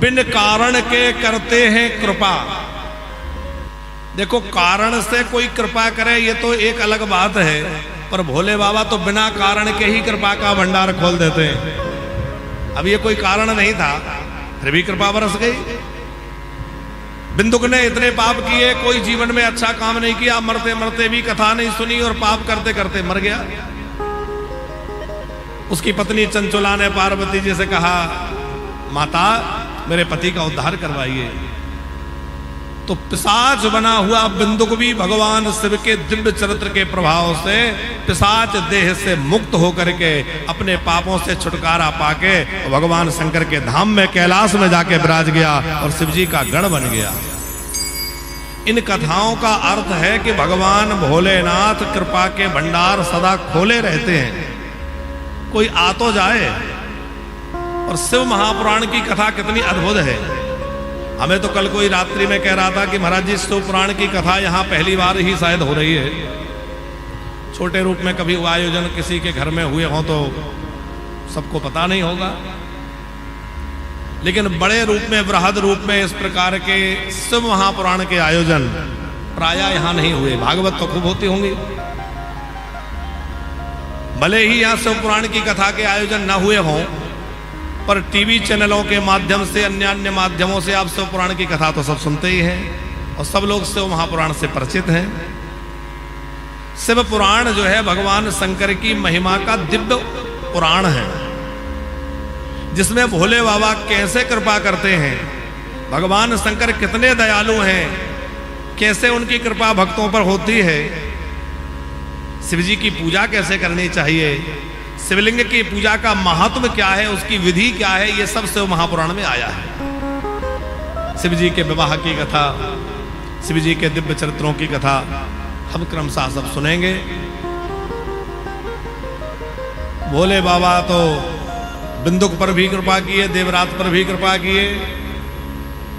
बिन कारण के करते हैं कृपा। देखो, कारण से कोई कृपा करे ये तो एक अलग बात है, पर भोले बाबा तो बिना कारण के ही कृपा का भंडार खोल देते हैं। अब ये कोई कारण नहीं था, फिर भी कृपा बरस गई। बिंदुक ने इतने पाप किए, कोई जीवन में अच्छा काम नहीं किया, मरते मरते भी कथा नहीं सुनी और पाप करते करते मर गया। उसकी पत्नी चंचुला ने पार्वती जी से कहा, माता मेरे पति का उद्धार करवाइए। तो पिशाच बना हुआ बिंदुक भी भगवान शिव के दिव्य चरित्र के प्रभाव से पिशाच देह से मुक्त होकर के अपने पापों से छुटकारा पाके भगवान शंकर के धाम में कैलाश में जाके विराज गया और शिव जी का गण बन गया। इन कथाओं का अर्थ है कि भगवान भोलेनाथ कृपा के भंडार सदा खोले रहते हैं, कोई आ तो जाए। और शिव महापुराण की कथा कितनी अद्भुत है। हमें तो कल कोई रात्रि में कह रहा था कि महाराज जी शिव पुराण की कथा यहाँ पहली बार ही शायद हो रही है। छोटे रूप में कभी वो आयोजन किसी के घर में हुए हों तो सबको पता नहीं होगा, लेकिन बड़े रूप में, बृहद रूप में इस प्रकार के शिव महापुराण के आयोजन प्रायः यहाँ नहीं हुए। भागवत तो खूब होती होंगी, भले ही यहाँ शिव पुराण की कथा के आयोजन न हुए हों, पर टीवी चैनलों के माध्यम से, अन्य माध्यमों से आप शिव पुराण की कथा तो सब सुनते ही हैं और सब लोग शिव महापुराण से परिचित हैं। शिव पुराण जो है भगवान शंकर की महिमा का दिव्य पुराण है, जिसमें भोले बाबा कैसे कृपा करते हैं, भगवान शंकर कितने दयालु हैं, कैसे उनकी कृपा भक्तों पर होती है, शिव जी की पूजा कैसे करनी चाहिए, शिवलिंग की पूजा का महत्व क्या है, उसकी विधि क्या है, ये सब शिव महापुराण में आया है। शिव जी के विवाह की कथा, शिव जी के दिव्य चरित्रों की कथा हम क्रमशः सब सुनेंगे। भोले बाबा तो बिंदुक पर भी कृपा किए, देवरात पर भी कृपा किए,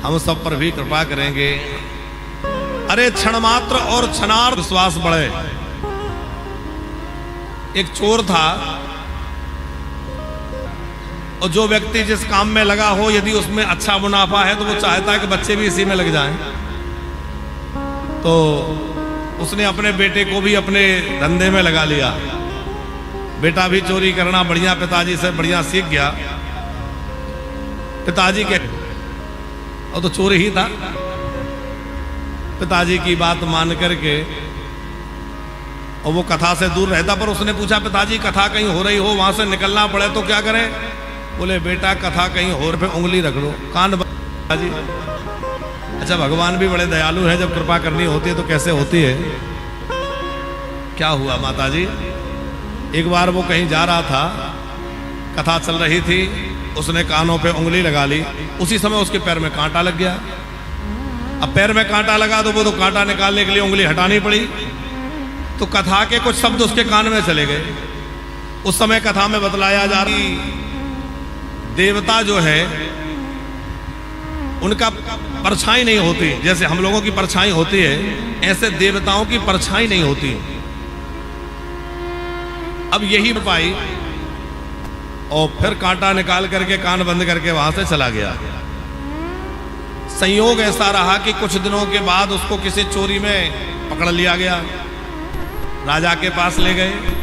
हम सब पर भी कृपा करेंगे। अरे क्षण मात्र और क्षणार्थ विश्वास बढ़े। एक चोर था, और जो व्यक्ति जिस काम में लगा हो, यदि उसमें अच्छा मुनाफा है तो वो चाहता है कि बच्चे भी इसी में लग जाएं। तो उसने अपने बेटे को भी अपने धंधे में लगा लिया। बेटा भी चोरी करना बढ़िया पिताजी से बढ़िया सीख गया। पिताजी के, और तो चोर ही था, पिताजी की बात मान करके, और वो कथा से दूर रहता, पर उसने पूछा, पिताजी कथा कहीं हो रही हो, वहां से निकलना पड़े तो क्या करें? बोले, बेटा कथा कहीं और पे उंगली रख लो, कान जी। अच्छा, भगवान भी बड़े दयालु हैं, जब कृपा करनी होती है तो कैसे होती है। क्या हुआ माता जी, एक बार वो कहीं जा रहा था, कथा चल रही थी, उसने कानों पे उंगली लगा ली, उसी समय उसके पैर में कांटा लग गया। अब पैर में कांटा लगा तो वो तो कांटा निकालने के लिए उंगली हटानी पड़ी, तो कथा के कुछ शब्द उसके कान में चले गए। उस समय कथा में बतलाया जा रही, देवता जो है उनका परछाई नहीं होती, जैसे हम लोगों की परछाई होती है, ऐसे देवताओं की परछाई नहीं होती। अब यही पाई, और फिर कांटा निकाल करके कान बंद करके वहां से चला गया। संयोग ऐसा रहा कि कुछ दिनों के बाद उसको किसी चोरी में पकड़ लिया गया, राजा के पास ले गए।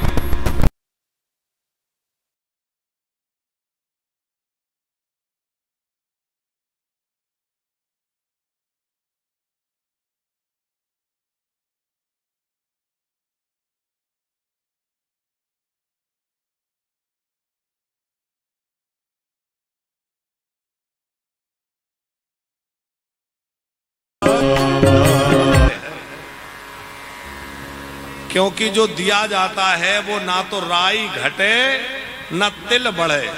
क्योंकि जो दिया जाता है वो ना तो राई घटे न तिल बढ़े।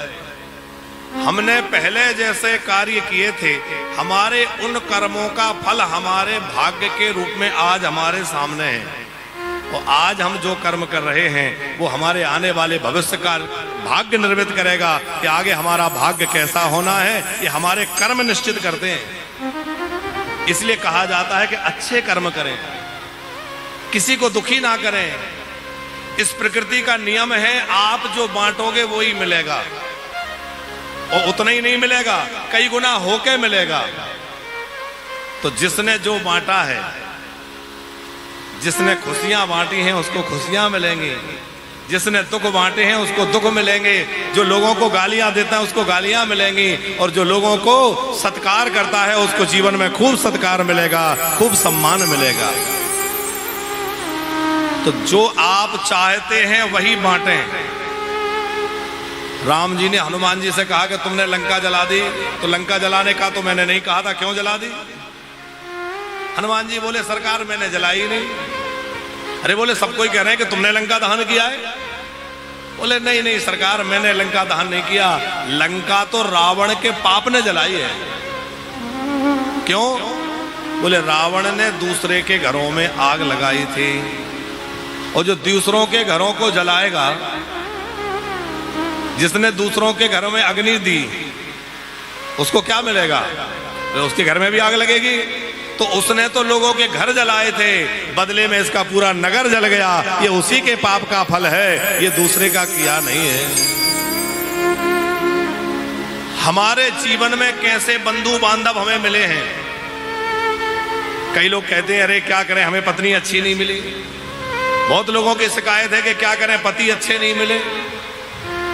हमने पहले जैसे कार्य किए थे, हमारे उन कर्मों का फल हमारे भाग्य के रूप में आज हमारे सामने है। और आज हम जो कर्म कर रहे हैं वो हमारे आने वाले भविष्य का भाग्य निर्मित करेगा कि आगे हमारा भाग्य कैसा होना है, ये हमारे कर्म निश्चित करते हैं। इसलिए कहा जाता है कि अच्छे कर्म करें, किसी को दुखी ना करें। इस प्रकृति का नियम है, आप जो बांटोगे वो ही मिलेगा। और उतना ही नहीं मिलेगा, कई गुना होके मिलेगा। तो जिसने जो बांटा है, जिसने खुशियां बांटी हैं उसको खुशियां मिलेंगी, जिसने दुख बांटे हैं उसको दुख मिलेंगे, जो लोगों को गालियां देता है उसको गालियां मिलेंगी, और जो लोगों को सत्कार करता है उसको जीवन में खूब सत्कार मिलेगा, खूब सम्मान मिलेगा। तो जो आप चाहते हैं वही बांटें। राम जी ने हनुमान जी से कहा कि तुमने लंका जला दी, तो लंका जलाने का तो मैंने नहीं कहा था, क्यों जला दी? हनुमान जी बोले सरकार मैंने जलाई नहीं। अरे बोले सब कोई कह रहे हैं कि तुमने लंका दहन किया है। बोले नहीं नहीं सरकार मैंने लंका दहन नहीं किया, लंका तो रावण के पाप ने जलाई है। क्यों? बोले रावण ने दूसरे के घरों में आग लगाई थी, और जो दूसरों के घरों को जलाएगा, जिसने दूसरों के घरों में अग्नि दी उसको क्या मिलेगा? तो उसके घर में भी आग लगेगी। तो उसने तो लोगों के घर जलाए थे, बदले में इसका पूरा नगर जल गया। ये उसी के पाप का फल है, ये दूसरे का किया नहीं है। हमारे जीवन में कैसे बंधु बांधव हमें मिले हैं। कई लोग कहते हैं अरे क्या करें हमें पत्नी अच्छी नहीं मिली। बहुत लोगों की शिकायत है कि क्या करें पति अच्छे नहीं मिले।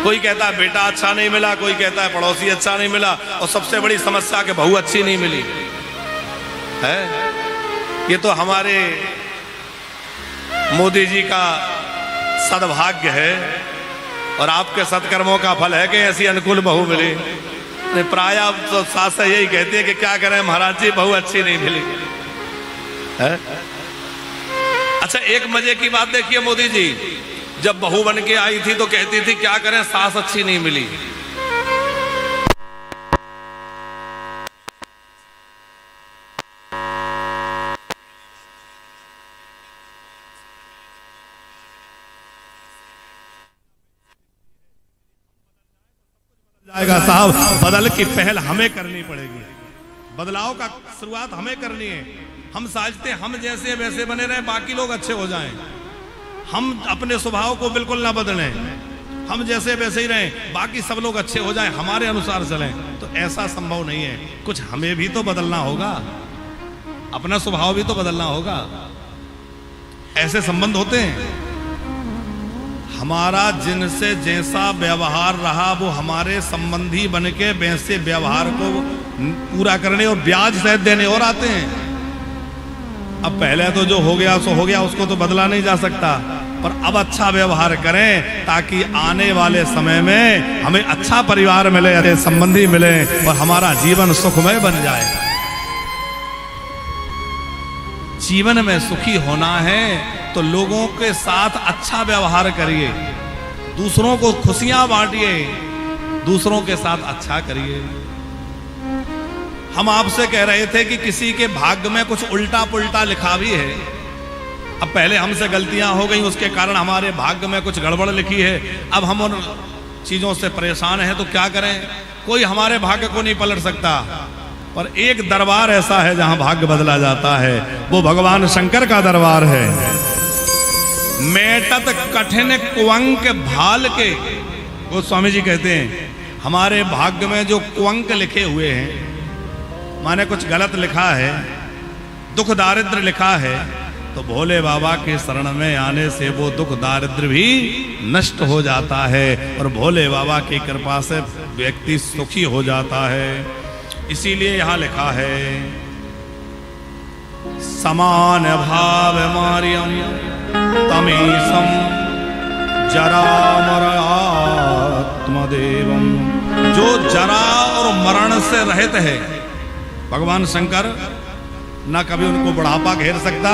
कोई कहता है बेटा अच्छा नहीं मिला, कोई कहता है पड़ोसी अच्छा नहीं मिला, और सबसे बड़ी समस्या कि बहू अच्छी नहीं मिली है। ये तो हमारे मोदी जी का सद्भाग्य है और आपके सत्कर्मों का फल है कि ऐसी अनुकूल बहू मिली। प्राय तो सास यही कहती है कि क्या करें महाराज जी बहू अच्छी नहीं मिली है। अच्छा एक मजे की बात देखिए, मोदी जी जब बहू बन के आई थी तो कहती थी क्या करें सास अच्छी नहीं मिली। जाएगा साहब, बदल की पहल हमें करनी पड़ेगी, बदलाव का शुरुआत हमें करनी है। हम साजते हम जैसे वैसे बने रहे बाकी लोग अच्छे हो जाएं, हम अपने स्वभाव को बिल्कुल ना बदलें, हम जैसे वैसे ही रहें बाकी सब लोग अच्छे हो जाएं, हमारे अनुसार चलें, तो ऐसा संभव नहीं है। कुछ हमें भी तो बदलना होगा, अपना स्वभाव भी तो बदलना होगा। ऐसे संबंध होते हैं। हमारा जिनसे जैसा व्यवहार रहा वो हमारे संबंधी बनके वैसे व्यवहार को पूरा करने और ब्याज सहित देने और आते हैं। अब पहले तो जो हो गया सो हो गया, उसको तो बदला नहीं जा सकता, पर अब अच्छा व्यवहार करें ताकि आने वाले समय में हमें अच्छा परिवार मिले, अच्छे संबंधी मिले और हमारा जीवन सुखमय बन जाए। जीवन में सुखी होना है तो लोगों के साथ अच्छा व्यवहार करिए, दूसरों को खुशियां बांटिए, दूसरों के साथ अच्छा करिए। हम आपसे कह रहे थे कि किसी के भाग्य में कुछ उल्टा पुल्टा लिखा भी है। अब पहले हमसे गलतियां हो गई, उसके कारण हमारे भाग्य में कुछ गड़बड़ लिखी है। अब हम उन चीजों से परेशान हैं तो क्या करें? कोई हमारे भाग्य को नहीं पलट सकता, पर एक दरबार ऐसा है जहां भाग्य बदला जाता है, वो भगवान शंकर का दरबार है। मेटत कठिन कुंक भाल के, वो स्वामी जी कहते हैं हमारे भाग्य में जो कुंक लिखे हुए हैं, माने कुछ गलत लिखा है, दुख दारिद्र लिखा है, तो भोले बाबा के शरण में आने से वो दुख दारिद्र भी नष्ट हो जाता है और भोले बाबा की कृपा से व्यक्ति सुखी हो जाता है। इसीलिए यहां लिखा है समान भाव मार्यम तमीसम जरा मरणात्मदेवम, जो जरा और मरण से रहित है, भगवान शंकर ना कभी उनको बुढ़ापा घेर सकता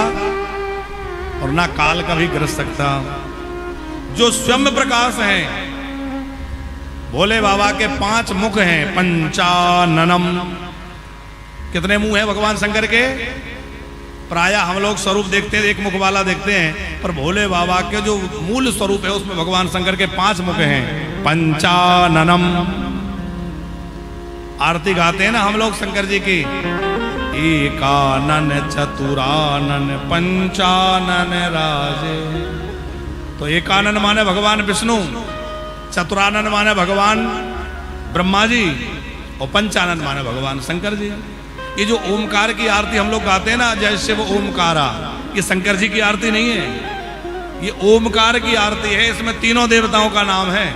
और ना काल कभी गिर सकता। जो स्वयं प्रकाश हैं, भोले बाबा के 5 मुख हैं, पंचाननम। कितने मुंह हैं भगवान शंकर के? प्राय हम लोग स्वरूप देखते हैं एक मुख वाला देखते हैं, पर भोले बाबा के जो मूल स्वरूप है उसमें भगवान शंकर के 5 मुख हैं, पंचाननम। आरती गाते हैं ना हम लोग शंकर जी की, एकानन चतुरानन पंचानन राजे। तो एकानन माने भगवान विष्णु, चतुरानन माने भगवान ब्रह्मा जी और पंचानन माने भगवान शंकर जी। ये जो ओमकार की आरती हम लोग गाते हैं ना, जैसे वो ओमकारा, ये शंकर जी की आरती नहीं है, ये ओमकार की आरती है। इसमें तीनों देवताओं का नाम है।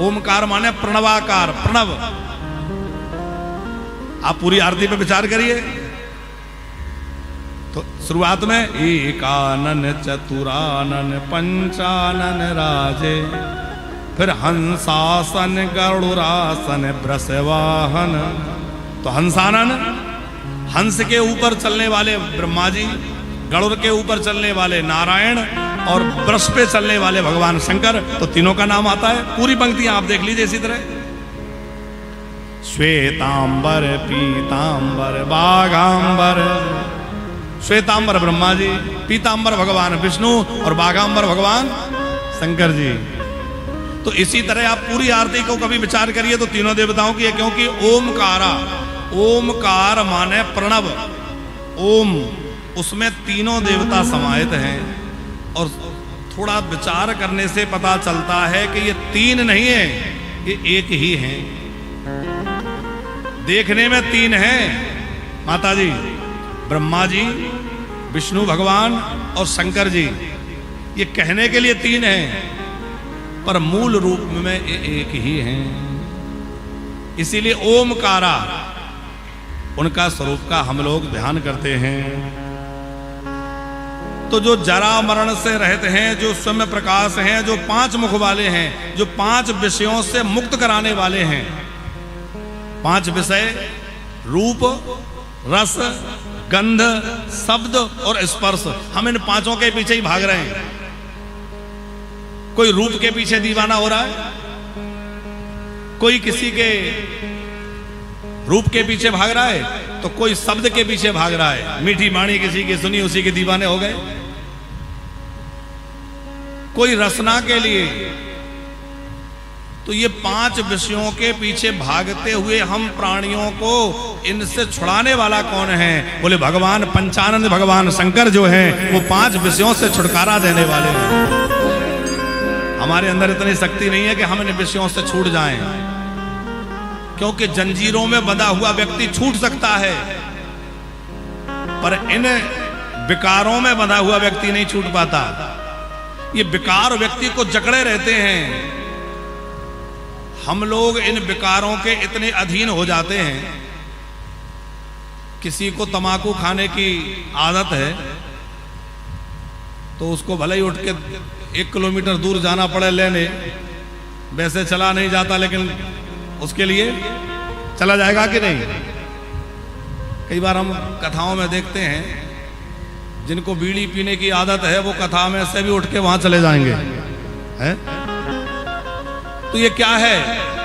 ओमकार माने प्रणवाकार, प्रणव। आप पूरी आरती पे विचार करिए। तो शुरुआत में एकानन चतुरानन पंचानन राजे, फिर हंसासन गरुड़ासन वृषवाहन। तो हंसानन, हंस के ऊपर चलने वाले ब्रह्मा जी, गरुड़ के ऊपर चलने वाले नारायण और वृष पे चलने वाले भगवान शंकर। तो तीनों का नाम आता है। पूरी पंक्तियां आप देख लीजिए इसी तरह। श्वेतांबर पीतांबर बाघांबर। श्वेतांबर ब्रह्मा जी, पीतांबर भगवान विष्णु और बाघांबर भगवान शंकर जी। तो इसी तरह आप पूरी आरती को कभी विचार करिए तो तीनों देवताओं की है। क्योंकि ओमकारा, ओमकार माने प्रणव, ओम, उसमें तीनों देवता समाहित हैं। और थोड़ा विचार करने से पता चलता है कि ये तीन नहीं है, ये एक ही है। देखने में तीन हैं माता जी, ब्रह्मा जी, विष्णु भगवान और शंकर जी। ये कहने के लिए तीन हैं, पर मूल रूप में ये एक ही हैं। इसीलिए ओमकारा उनका स्वरूप का हम लोग ध्यान करते हैं। तो जो जरा मरण से रहते हैं, जो स्वयं प्रकाश हैं, जो पांच मुख वाले हैं, जो पांच विषयों से मुक्त कराने वाले हैं। पांच विषय रूप, रस, गंध, शब्द और स्पर्श। हम इन पांचों के पीछे ही भाग रहे हैं। कोई रूप के पीछे दीवाना हो रहा है, कोई किसी के रूप के पीछे भाग रहा है, तो कोई शब्द के पीछे भाग रहा है। मीठी वाणी किसी की सुनी उसी के दीवाने हो गए। कोई रसना के लिए। तो ये पांच विषयों के पीछे भागते हुए हम प्राणियों को इनसे छुड़ाने वाला कौन है? बोले भगवान पंचानन, भगवान शंकर जो हैं वो पांच विषयों से छुटकारा देने वाले हैं। हमारे अंदर इतनी शक्ति नहीं है कि हम इन विषयों से छूट जाएं, क्योंकि जंजीरों में बंधा हुआ व्यक्ति छूट सकता है, पर इन विकारों में बंधा हुआ व्यक्ति नहीं छूट पाता। ये विकार व्यक्ति को जकड़े रहते हैं। हम लोग इन विकारों के इतने अधीन हो जाते हैं। किसी को तंबाकू खाने की आदत है तो उसको भले ही उठ के 1 किलोमीटर दूर जाना पड़े लेने, वैसे चला नहीं जाता, लेकिन उसके लिए चला जाएगा कि नहीं? कई बार हम कथाओं में देखते हैं जिनको बीड़ी पीने की आदत है वो कथा में से भी उठ के वहां चले जाएंगे, हैं? तो ये क्या है?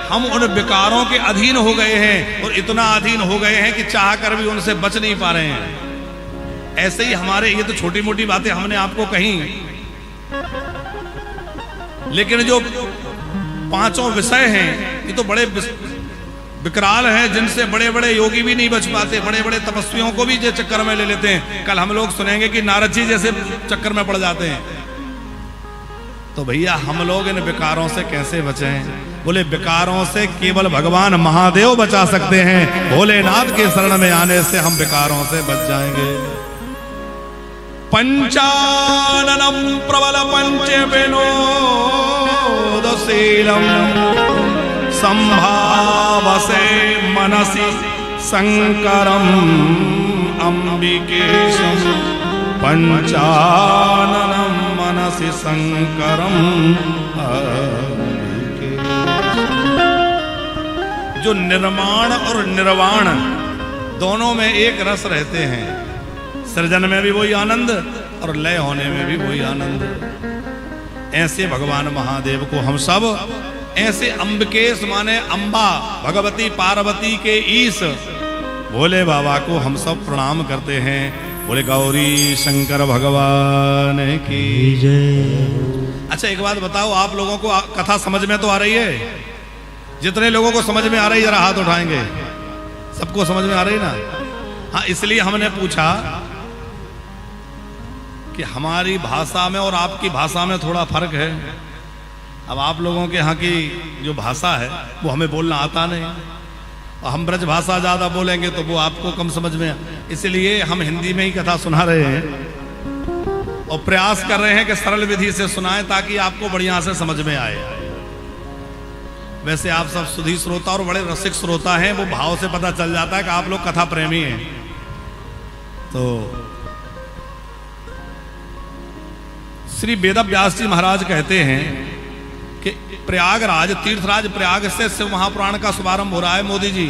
हम उन विकारों के अधीन हो गए हैं, और इतना अधीन हो गए हैं कि चाह कर भी उनसे बच नहीं पा रहे हैं। ऐसे ही हमारे, ये तो छोटी मोटी बातें हमने आपको कही, लेकिन जो पांचों विषय हैं ये तो बड़े विकराल हैं, जिनसे बड़े बड़े योगी भी नहीं बच पाते। बड़े बड़े तपस्वियों को भी ये चक्कर में ले लेते हैं। कल हम लोग सुनेंगे कि नारद जी जैसे चक्कर में पड़ जाते हैं। तो भैया हम लोग इन विकारों से कैसे बचें? बोले विकारों से केवल भगवान महादेव बचा सकते हैं। भोलेनाथ के शरण में आने से हम विकारों से बच जाएंगे। पंचाननम प्रबल पंच विनोदशीलम संभावसे मनसि शंकरम अंबिकेशम पंचाननम मनसि शंकरम। जो निर्माण और निर्वाण दोनों में एक रस रहते हैं। सृजन में भी वही आनंद और लय होने में भी वही आनंद। ऐसे भगवान महादेव को हम सब, ऐसे अंबिकेश माने अंबा, भगवती पार्वती के ईश भोले बाबा को हम सब प्रणाम करते हैं। बोले गौरी शंकर भगवान की जय। अच्छा एक बात बताओ, आप लोगों को कथा समझ में तो आ रही है? जितने लोगों को समझ में आ रही है जरा हाथ उठाएंगे। सबको समझ में आ रही ना? हाँ, इसलिए हमने पूछा कि हमारी भाषा में और आपकी भाषा में थोड़ा फर्क है। अब आप लोगों के यहाँ की जो भाषा है वो हमें बोलना आता नहीं, और हम ब्रज भाषा ज़्यादा बोलेंगे तो वो आपको कम समझ में, इसलिए हम हिंदी में ही कथा सुना रहे हैं और प्रयास कर रहे हैं कि सरल विधि से सुनाएं ताकि आपको बढ़िया से समझ में आए। वैसे आप सब सुधी श्रोता और बड़े रसिक श्रोता हैं, वो भाव से पता चल जाता है कि आप लोग कथा प्रेमी हैं। तो श्री वेदव्यास जी महाराज कहते हैं कि प्रयागराज तीर्थराज प्रयाग से शिव महापुराण का शुभारंभ हो रहा है मोदी जी।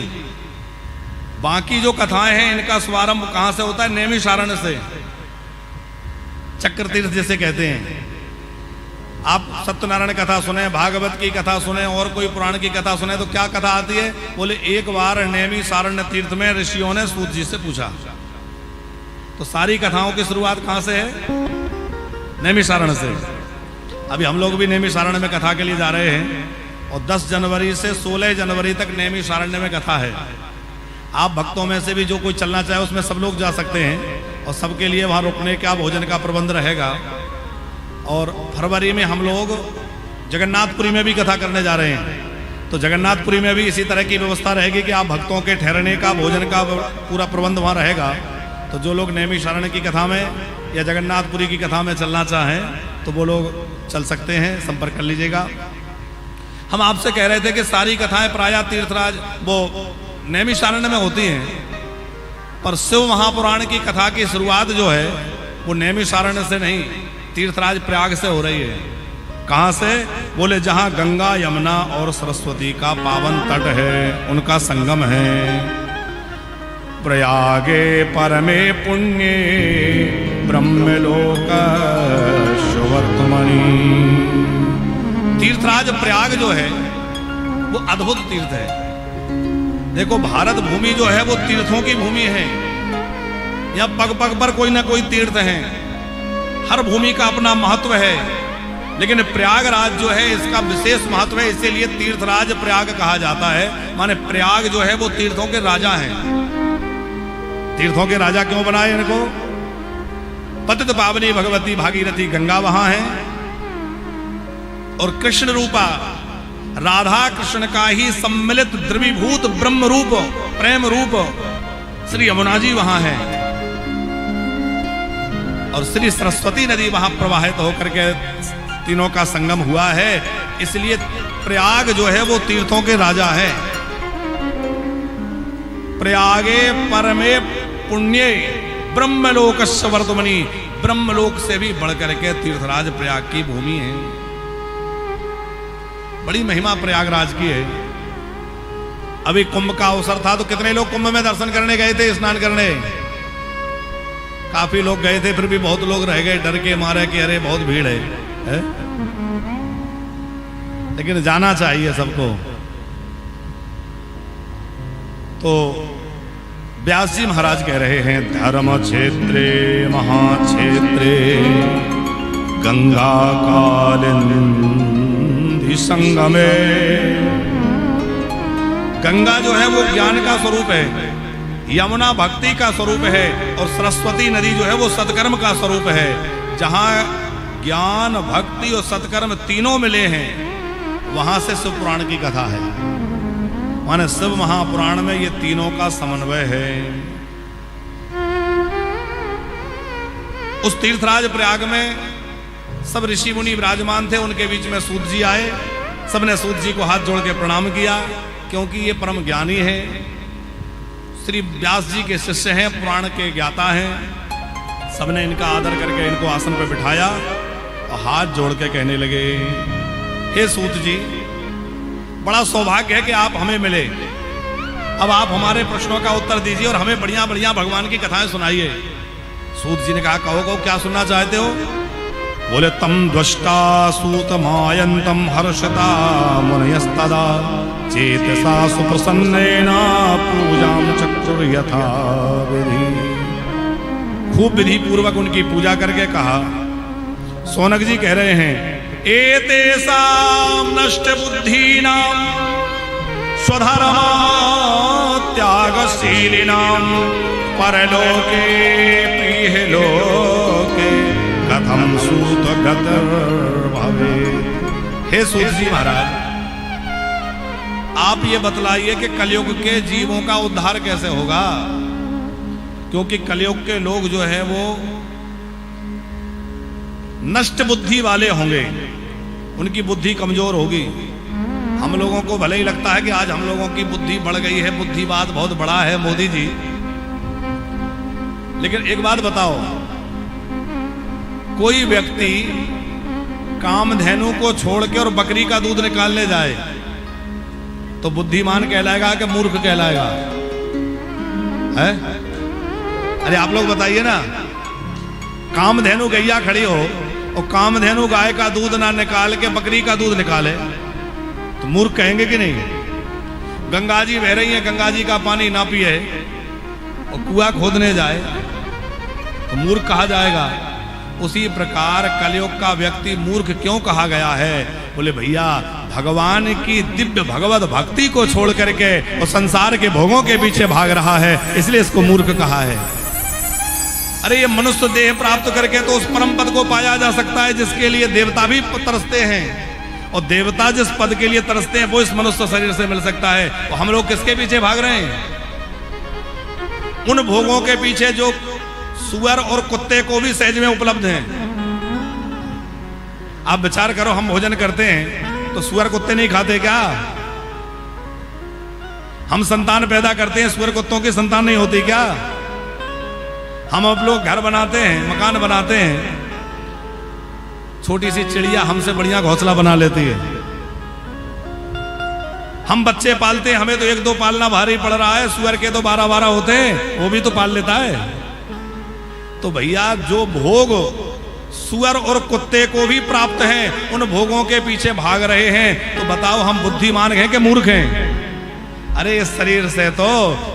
बाकी जो कथाएं हैं इनका शुभारंभ कहां से होता है? नैमिषारण्य से, चक्र तीर्थ जिसे कहते हैं। आप सत्यनारायण कथा सुने, भागवत की कथा सुने और कोई पुराण की कथा सुने तो क्या कथा आती है? बोले एक बार नैमिषारण्य तीर्थ में ऋषियों ने सूत जी से पूछा। तो सारी कथाओं की शुरुआत कहां से है? नैमिषारण्य से। अभी हम लोग भी नैमिषारण्य में कथा के लिए जा रहे हैं और 10 जनवरी से 16 जनवरी तक नैमिषारण्य में कथा है। आप भक्तों में से भी जो कोई चलना चाहे उसमें सब लोग जा सकते हैं और सबके लिए वहाँ रुकने का भोजन का प्रबंध रहेगा। और फरवरी में हम लोग जगन्नाथपुरी में भी कथा करने जा रहे हैं, तो जगन्नाथपुरी में भी इसी तरह की व्यवस्था रहेगी कि आप भक्तों के ठहरने का भोजन का पूरा प्रबंध वहाँ रहेगा। तो जो लोग नैमिषारण्य की कथा में या जगन्नाथपुरी की कथा में चलना चाहें तो वो लोग चल सकते हैं, संपर्क कर लीजिएगा। हम आपसे कह रहे थे कि सारी कथाएं प्रायः तीर्थराज वो नैमिषारण्य में होती हैं, पर शिव महापुराण की कथा की शुरुआत जो है वो नैमिषारण्य से नहीं, तीर्थराज प्रयाग से हो रही है। कहाँ से? बोले जहाँ गंगा यमुना और सरस्वती का पावन तट है, उनका संगम है। प्रयागे परमे पुण्ये ब्रह्मलोक सुवर्तमणि। तीर्थराज प्रयाग जो है वो अद्भुत तीर्थ है। देखो भारत भूमि जो है वो तीर्थों की भूमि है। यहाँ पग पग पर कोई ना कोई तीर्थ है, हर भूमि का अपना महत्व है, लेकिन प्रयागराज जो है इसका विशेष महत्व है, इसीलिए तीर्थराज प्रयाग कहा जाता है। माने प्रयाग जो है वो तीर्थों के राजा हैं। तीर्थों के राजा क्यों बनाए इनको? पतित पावनी भगवती भागीरथी गंगा वहां है और कृष्ण रूपा राधा कृष्ण का ही सम्मिलित द्रवीभूत ब्रह्म रूप प्रेम रूप श्री यमुना जी वहां है और श्री सरस्वती नदी वहां प्रवाहित होकर के तीनों का संगम हुआ है। इसलिए प्रयाग जो है वो तीर्थों के राजा है। प्रयागे परमे पुण्ये ब्रह्मलोक वर्तमनि। ब्रह्मलोक से भी बढ़कर के तीर्थराज प्रयाग की भूमि है। बड़ी महिमा प्रयागराज की है। अभी कुंभ का अवसर था तो कितने लोग कुंभ में दर्शन करने गए थे, स्नान करने? काफी लोग गए थे, फिर भी बहुत लोग रह गए डर के मारे कि अरे बहुत भीड़ है? लेकिन जाना चाहिए सबको। तो व्यास जी महाराज कह रहे हैं धर्म क्षेत्रे महाक्षेत्रे गंगा कालिंदी संगमे। गंगा जो है वो ज्ञान का स्वरूप है, यमुना भक्ति का स्वरूप है और सरस्वती नदी जो है वो सत्कर्म का स्वरूप है। जहां ज्ञान भक्ति और सत्कर्म तीनों मिले हैं वहां से शिव पुराण की कथा है। माने शिव महापुराण में ये तीनों का समन्वय है। उस तीर्थराज प्रयाग में सब ऋषि मुनि विराजमान थे, उनके बीच में सूत जी आए। सबने सूत जी को हाथ जोड़ के प्रणाम किया क्योंकि ये परम ज्ञानी है, श्री व्यास जी के शिष्य हैं, पुराण के ज्ञाता हैं। सबने इनका आदर करके इनको आसन पर बिठाया और हाथ जोड़ के कहने लगे, हे सूत जी, बड़ा सौभाग्य है कि आप हमें मिले। अब आप हमारे प्रश्नों का उत्तर दीजिए और हमें बढ़िया बढ़िया भगवान की कथाएं सुनाइए। सूत जी ने कहा, कहो क्या सुनना चाहते हो? बोले, तम द्वष्टा सूत मायंतम हर्षता मुनयस्तदा चेतसा सुप्रसन्नेन पूजाम चक्रुर यथा विधि। खूब विधि पूर्वक उनकी पूजा करके कहा। सोनक जी कह रहे हैं, एतेषां नष्ट बुद्धीनां स्वधर्मा त्यागशीलिनां परलोके प्रियलोके कथं सूत गतिर्भवेत्। हे सूत जी महाराज, आप ये बतलाइए कि कलयुग के जीवों का उद्धार कैसे होगा, क्योंकि कलयुग के लोग जो है वो नष्ट बुद्धि वाले होंगे, उनकी बुद्धि कमजोर होगी। हम लोगों को भले ही लगता है कि आज हम लोगों की बुद्धि बढ़ गई है, बुद्धिवाद बहुत बड़ा है मोदी जी, लेकिन एक बात बताओ, कोई व्यक्ति कामधेनु को छोड़ के और बकरी का दूध निकालने जाए तो बुद्धिमान कहलाएगा कि मूर्ख कहलाएगा? है? अरे आप लोग बताइए ना, कामधेनु गैया खड़ी हो और कामधेनु गाय का दूध ना निकाल के बकरी का दूध निकाले तो मूर्ख कहेंगे कि नहीं? गंगा जी बह रही है, गंगा जी का पानी ना पिए और कुआं खोदने जाए तो मूर्ख कहा जाएगा। उसी प्रकार कलयुग का व्यक्ति मूर्ख क्यों कहा गया है? बोले भैया, भगवान की दिव्य भगवत भक्ति को छोड़ करके और संसार के भोगों के पीछे भाग रहा है, इसलिए इसको मूर्ख कहा है। अरे ये मनुष्य देह प्राप्त करके तो उस परम पद को पाया जा सकता है जिसके लिए देवता भी तरसते हैं, और देवता जिस पद के लिए तरसते हैं वो इस मनुष्य शरीर से मिल सकता है। तो हम लोग किसके पीछे भाग रहे हैं? उन भोगों के पीछे जो सुअर और कुत्ते को भी सहज में उपलब्ध हैं। आप विचार करो, हम भोजन करते हैं तो सुअर कुत्ते नहीं खाते क्या? हम संतान पैदा करते हैं, सुअर कुत्तों की संतान नहीं होती क्या? हम अब लोग घर बनाते हैं, मकान बनाते हैं, छोटी सी चिड़िया हमसे बढ़िया घोंसला बना लेती है। हम बच्चे पालते हैं, हमें तो एक दो पालना भारी पड़ रहा है, सुअर के तो 12-12 होते हैं, वो भी तो पाल लेता है। तो भैया, जो भोग सुअर और कुत्ते को भी प्राप्त हैं, उन भोगों के पीछे भाग रहे हैं, तो बताओ हम बुद्धिमान हैं कि मूर्ख हैं? अरे इस शरीर से तो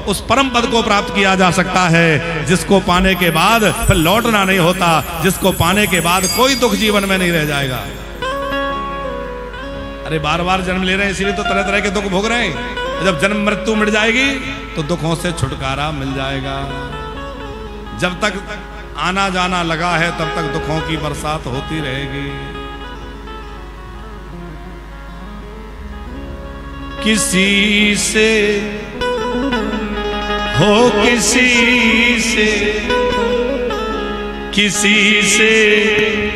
उस परम पद को प्राप्त किया जा सकता है जिसको पाने के बाद फिर लौटना नहीं होता, जिसको पाने के बाद कोई दुख जीवन में नहीं रह जाएगा। अरे बार बार जन्म ले रहे हैं, इसीलिए तो तरह तरह के दुख भोग रहे हैं। जब जन्म मृत्यु मिट जाएगी तो दुखों से छुटकारा मिल जाएगा। जब तक आना जाना लगा है तब तक दुखों की बरसात होती रहेगी। किसी से हो किसी से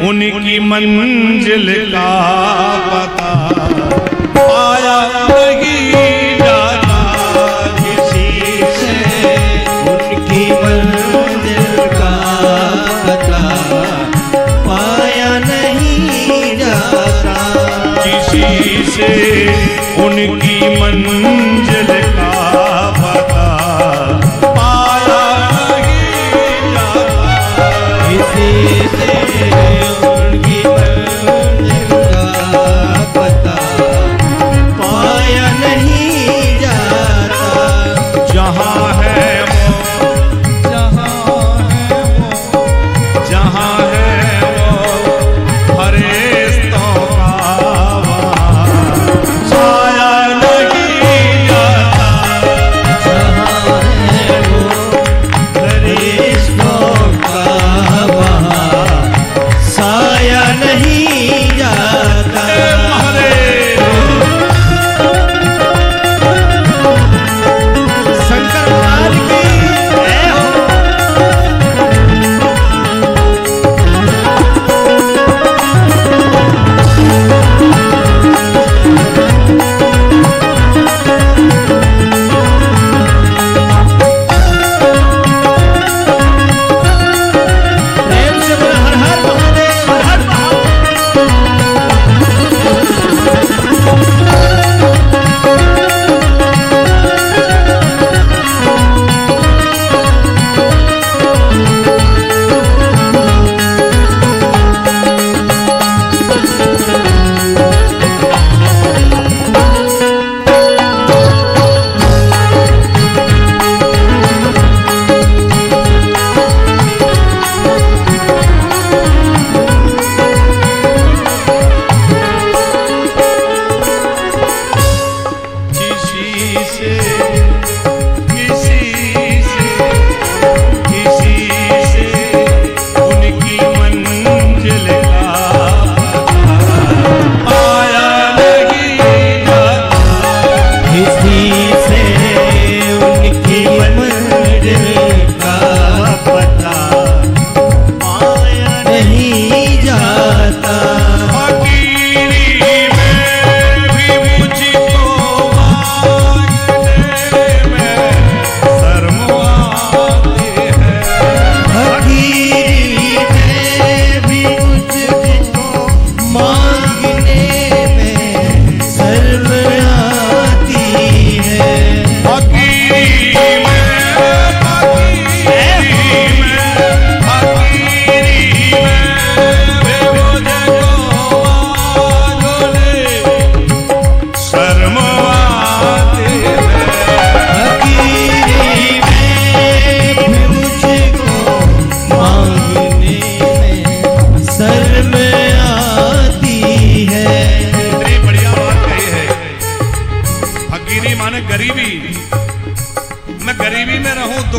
उनकी मंजिल का पता पाया नहीं जाता। किसी से उनकी मंजिल का पता पाया नहीं जाता। किसी से उनकी मंजिल का पता पाया नहीं जाता। किसी से उनकी मंजिल का पता पाया नहीं जाता। जहाँ है वो, जहाँ है वो फरिश्तों का वहाँ छाया नहीं जाता। जहाँ है वो फरिश्तों का वहाँ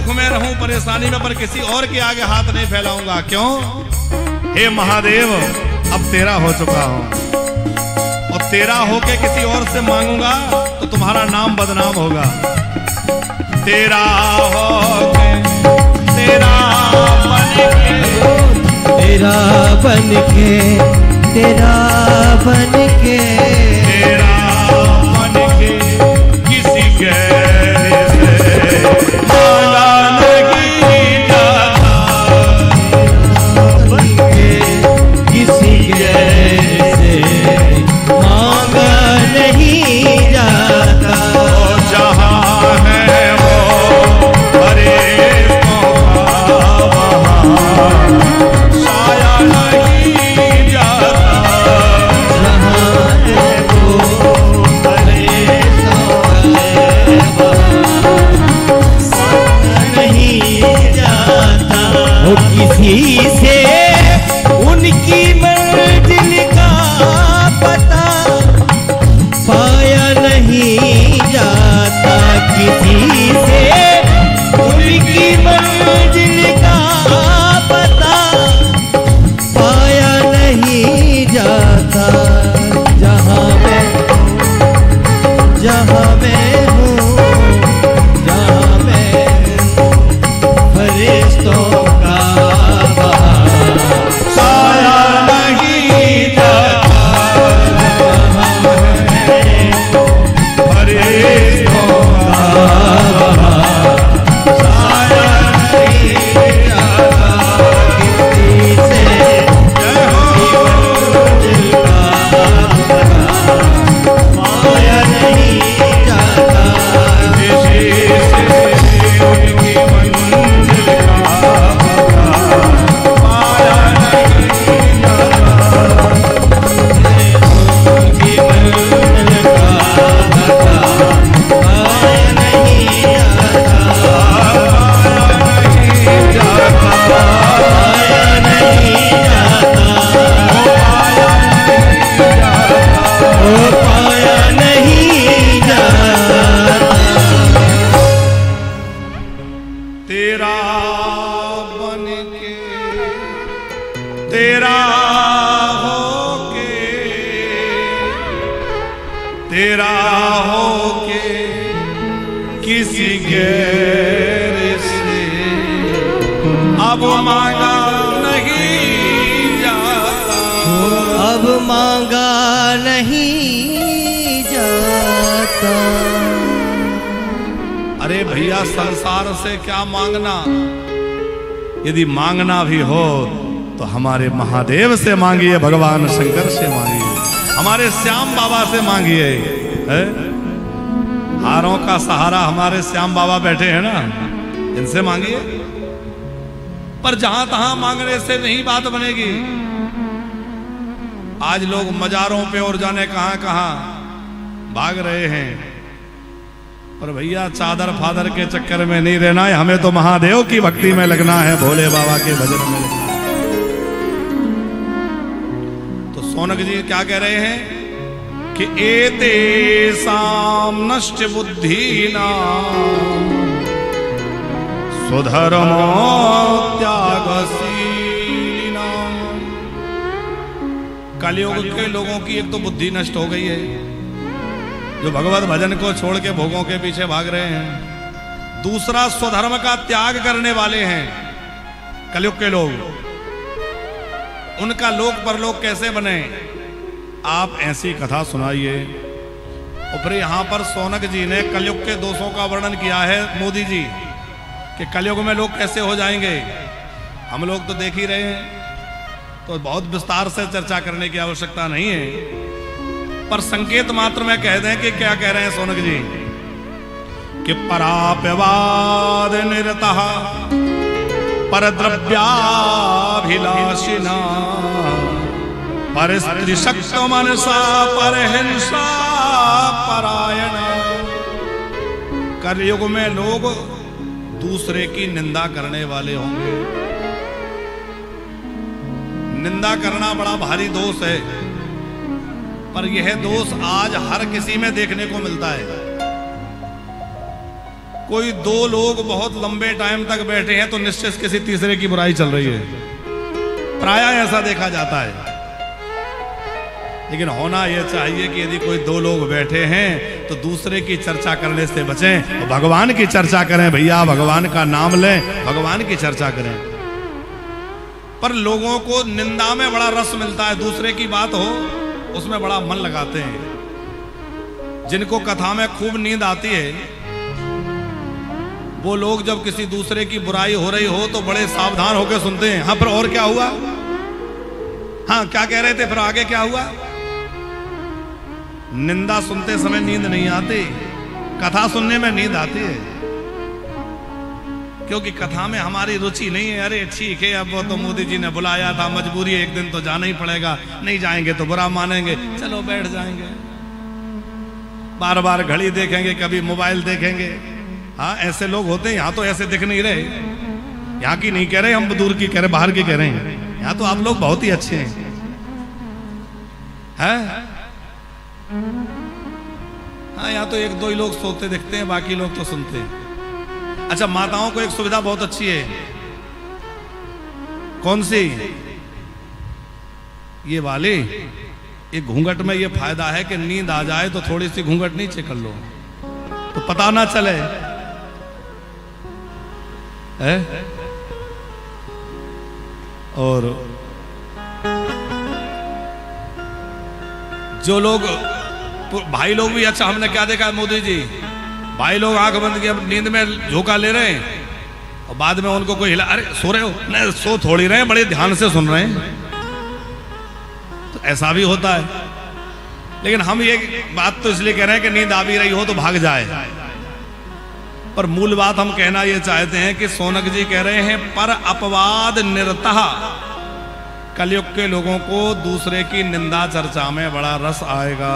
दुख में रहूं, परेशानी में, पर किसी और के आगे हाथ नहीं फैलाऊंगा। क्यों? हे महादेव, अब तेरा हो चुका हूं, और तेरा होके किसी और से मांगूंगा तो तुम्हारा नाम बदनाम होगा। तेरा होके, तेरा बन के, तेरा बन के, तेरा बन के, तेरा बन के किसी गैर से मांगा नहीं जाता। बन के किसी गैर से मांगा नहीं जाता। ओ जहां है वो फरिश्तों का वहां साया नहीं जाता। जहाँ है वो फरिश्तों का वहाँ नहीं जाता। वो किसी से उनकी मंजिल का पता पाया नहीं जाता। किसी से उनकी मंजिल का पता पाया नहीं जाता। जहाँ मैं हूँ, जहाँ मैं फरिश्तों का वहाँ साया नहीं जाता। फरिश्तों का वहां साया नहीं जाता। किसी से जय हो पाया नहीं जाता। किसी से उनकी मंजिल का पता पाया नहीं जाता। उनकी मंजिल का पता पाया नहीं जाता। नहीं जाता। पाया नहीं जाता। ओ पाया नहीं जाता। तेरा बन के, तेरा होके, तेरा होके किसी गैर से अब मांगा नहीं जाता। अब मांगा नहीं जाता। अरे भैया, संसार से क्या मांगना? यदि मांगना भी हो तो हमारे महादेव से मांगिए, भगवान शंकर से मांगिए, हमारे श्याम बाबा से मांगिए। है? हारों का सहारा हमारे श्याम बाबा बैठे हैं ना, इनसे मांगिए। पर जहां तहां मांगने से नहीं बात बनेगी। आज लोग मजारों पे और जाने कहां कहां भाग रहे हैं। पर भैया, चादर फादर के चक्कर में नहीं रहना है, हमें तो महादेव की भक्ति में लगना है, भोले बाबा के भजन में लगना है। तो सोनक जी क्या कह रहे हैं कि एते साम नष्ट बुद्धीना स्वधर्मो त्यागशीलिना। कलयुग के लोगों की एक तो बुद्धि नष्ट हो गई है, जो भगवत भजन को छोड़ के भोगों के पीछे भाग रहे हैं। दूसरा, स्वधर्म का त्याग करने वाले हैं कलयुग के लोग। उनका लोक परलोक कैसे बने? आप ऐसी कथा सुनाइए। और फिर यहां पर सोनक जी ने कलयुग के दोषों का वर्णन किया है, मोदी जी, कि कलयुग में लोग कैसे हो जाएंगे। हम लोग तो देख ही रहे हैं, तो बहुत विस्तार से चर्चा करने की आवश्यकता नहीं है। पर संकेत मात्र में कह दें कि क्या कह रहे हैं सोनक जी कि पराप्यवाद निरतः परद्रव्याभिलाषिना परिस्त्रीशक्त मनसा परहिंसा परायण। कलयुग में लोग दूसरे की निंदा करने वाले होंगे। निंदा करना बड़ा भारी दोष है, पर यह दोष आज हर किसी में देखने को मिलता है। कोई दो लोग बहुत लंबे टाइम तक बैठे हैं तो निश्चित किसी तीसरे की बुराई चल रही है, प्रायः ऐसा देखा जाता है। लेकिन होना यह चाहिए कि यदि कोई दो लोग बैठे हैं तो दूसरे की चर्चा करने से बचें, तो भगवान की चर्चा करें भैया, भगवान का नाम लें, भगवान की चर्चा करें। पर लोगों को निंदा में बड़ा रस मिलता है, दूसरे की बात हो उसमें बड़ा मन लगाते हैं। जिनको कथा में खूब नींद आती है वो लोग जब किसी दूसरे की बुराई हो रही हो तो बड़े सावधान होकर सुनते हैं। हाँ फिर और क्या हुआ, हाँ क्या कह रहे थे, फिर आगे क्या हुआ। निंदा सुनते समय नींद नहीं आती, कथा सुनने में नींद आती है, क्योंकि कथा में हमारी रुचि नहीं है। अरे ठीक है, अब वो तो मोदी जी ने बुलाया था, मजबूरी है, एक दिन तो जाना ही पड़ेगा, नहीं जाएंगे तो बुरा मानेंगे, चलो बैठ जाएंगे। बार बार घड़ी देखेंगे, कभी मोबाइल देखेंगे। हाँ ऐसे लोग होते हैं। यहाँ तो ऐसे दिख नहीं रहे, यहाँ की नहीं कह रहे, हम दूर की कह रहे, बाहर की कह रहे हैं। यहाँ तो आप लोग बहुत ही अच्छे हैं, हाँ यहाँ तो एक दो ही लोग सोते दिखते हैं, बाकी लोग तो सुनते हैं। अच्छा, माताओं को एक सुविधा बहुत अच्छी है। कौन सी? ये वाली। ये घूंघट में ये फायदा है कि नींद आ जाए तो थोड़ी सी घूंघट नीचे कर लो तो पता ना चले है? और जो लोग भाई लोग भी, अच्छा हमने क्या देखा मोदी जी, भाई लोग आंख बंद की अब नींद में झोंका ले रहे हैं और बाद में उनको कोई हिला, अरे सो रहे हो? नहीं सो थोड़ी रहे, बड़े ध्यान से सुन रहे हैं। तो ऐसा भी होता है। लेकिन हम ये बात तो इसलिए कह रहे हैं कि नींद आ भी रही हो तो भाग जाए, पर मूल बात हम कहना ये चाहते हैं कि सोनक जी कह रहे हैं पर अपवाद निरतः कलयुग के लोगों को दूसरे की निंदा चर्चा में बड़ा रस आएगा।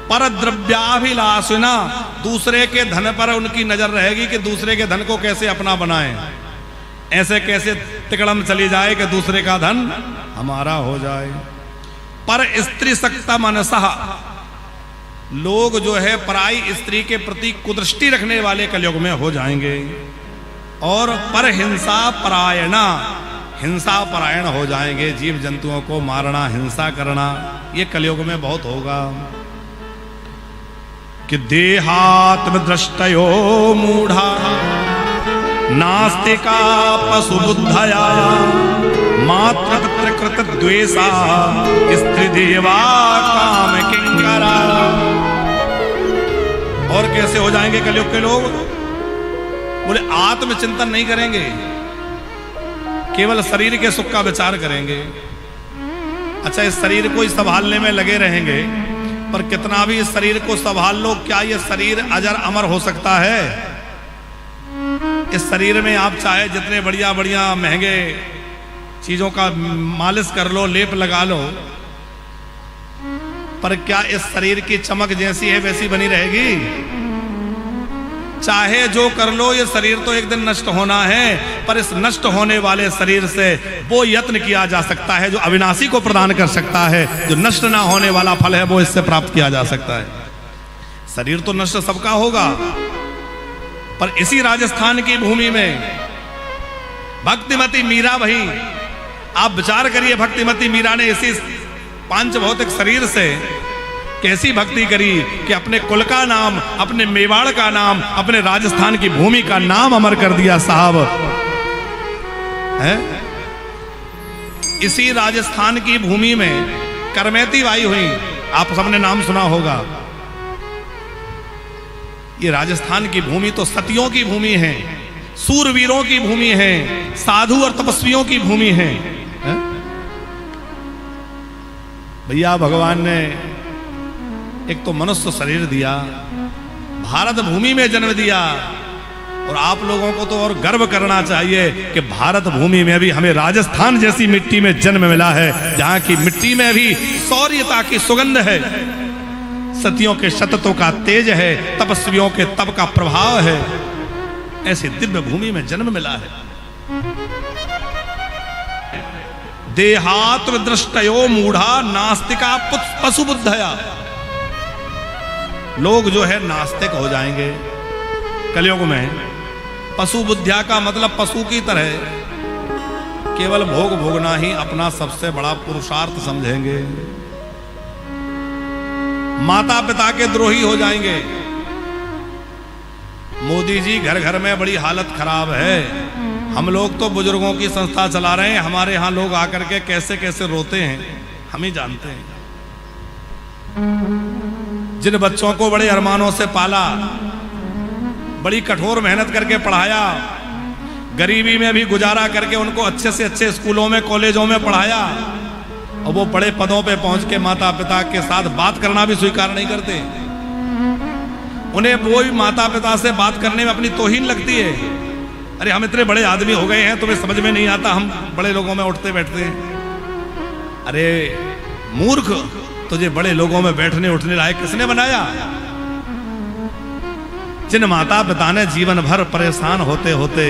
पर द्रव्याभिलाषिना, दूसरे के धन पर उनकी नजर रहेगी कि दूसरे के धन को कैसे अपना बनाएं, ऐसे कैसे तिकड़म चली जाए कि दूसरे का धन हमारा हो जाए। पर स्त्री सक्ता मनसः, लोग जो है पराई स्त्री के प्रति कुदृष्टि रखने वाले कलयुग में हो जाएंगे। और पर हिंसा परायणा, हिंसा परायण हो जाएंगे, जीव जंतुओं को मारना, हिंसा करना, ये कलयुग में बहुत होगा। कि देहात्म दृष्टयो मूढ़ा नास्तिका पशु बुद्धया मात्र कृत द्वेषा स्त्री देवा काम किंकरा। और कैसे हो जाएंगे कलयुग के लोग? बोले आत्मचिंतन नहीं करेंगे, केवल शरीर के सुख का विचार करेंगे। अच्छा, इस शरीर को संभालने में लगे रहेंगे, पर कितना भी इस शरीर को संभाल लो, क्या ये शरीर अजर अमर हो सकता है? इस शरीर में आप चाहे जितने बढ़िया बढ़िया महंगे चीजों का मालिश कर लो, लेप लगा लो, पर क्या इस शरीर की चमक जैसी है वैसी बनी रहेगी? चाहे जो कर लो, ये शरीर तो एक दिन नष्ट होना है, पर इस नष्ट होने वाले शरीर से वो यत्न किया जा सकता है जो अविनाशी को प्रदान कर सकता है, जो नष्ट ना होने वाला फल है वो इससे प्राप्त किया जा सकता है। शरीर तो नष्ट सबका होगा, पर इसी राजस्थान की भूमि में भक्तिमती मीरा भाई, आप विचार करिए, भक्तिमती मीरा ने इसी पांच भौतिक शरीर से कैसी भक्ति करी कि अपने कुल का नाम, अपने मेवाड़ का नाम, अपने राजस्थान की भूमि का नाम अमर कर दिया साहब है। इसी राजस्थान की भूमि में करमेती बाई हुई, आप सबने नाम सुना होगा। ये राजस्थान की भूमि तो सतियों की भूमि है, सूरवीरों की भूमि है, साधु और तपस्वियों की भूमि है। भैया भगवान ने एक तो मनुष्य शरीर दिया, भारत भूमि में जन्म दिया, और आप लोगों को तो और गर्व करना चाहिए कि भारत भूमि में भी हमें राजस्थान जैसी मिट्टी में जन्म मिला है, जहां की मिट्टी में भी शौर्यता की सुगंध है, सतियों के सततों का तेज है, तपस्वियों के तप का प्रभाव है। ऐसी दिव्य भूमि में जन्म मिला है। देहात्म दृष्टयो मूढ़ा नास्तिका पशु बुद्धया, लोग जो है नास्तिक हो जाएंगे, कलयुग में पशु बुद्धिया का मतलब पशु की तरह केवल भोग भोगना ही अपना सबसे बड़ा पुरुषार्थ समझेंगे। माता पिता के द्रोही हो जाएंगे। मोदी जी घर घर में बड़ी हालत खराब है। हम लोग तो बुजुर्गों की संस्था चला रहे हैं, हमारे यहां लोग आकर के कैसे कैसे रोते हैं हम ही जानते हैं। जिन बच्चों को बड़े अरमानों से पाला, बड़ी कठोर मेहनत करके पढ़ाया, गरीबी में भी गुजारा करके उनको अच्छे से अच्छे स्कूलों में कॉलेजों में पढ़ाया, और वो बड़े पदों पे पहुंच के माता पिता के साथ बात करना भी स्वीकार नहीं करते। उन्हें वो भी माता पिता से बात करने में अपनी तौहीन लगती है। अरे हम इतने बड़े आदमी हो गए हैं, तुम्हें समझ में नहीं आता, हम बड़े लोगों में उठते बैठते हैं। अरे मूर्ख, तुझे बड़े लोगों में बैठने उठने लायक किसने बनाया? जिन माता पिता ने जीवन भर परेशान होते होते,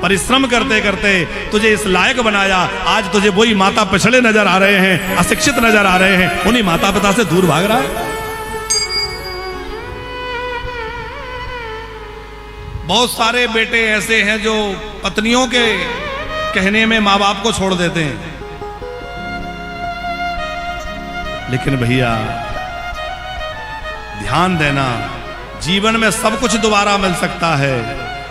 परिश्रम करते करते तुझे इस लायक बनाया, आज तुझे वही माता पिछड़े नजर आ रहे हैं, अशिक्षित नजर आ रहे हैं, उन्हीं माता पिता से दूर भाग रहा है। बहुत सारे बेटे ऐसे हैं जो पत्नियों के कहने में माँ बाप को छोड़ देते हैं। लेकिन भैया ध्यान देना, जीवन में सब कुछ दोबारा मिल सकता है,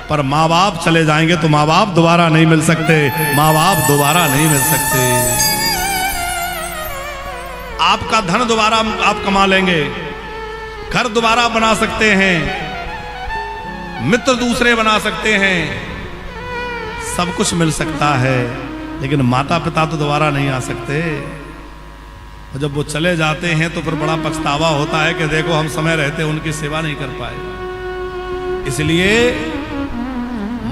पर माँ बाप चले जाएंगे तो माँ बाप दोबारा नहीं मिल सकते, माँ बाप दोबारा नहीं मिल सकते। आपका धन दोबारा आप कमा लेंगे, घर दोबारा बना सकते हैं, मित्र दूसरे बना सकते हैं, सब कुछ मिल सकता है, लेकिन माता पिता तो दोबारा नहीं आ सकते। और जब वो चले जाते हैं तो फिर बड़ा पछतावा होता है कि देखो हम समय रहते उनकी सेवा नहीं कर पाए। इसलिए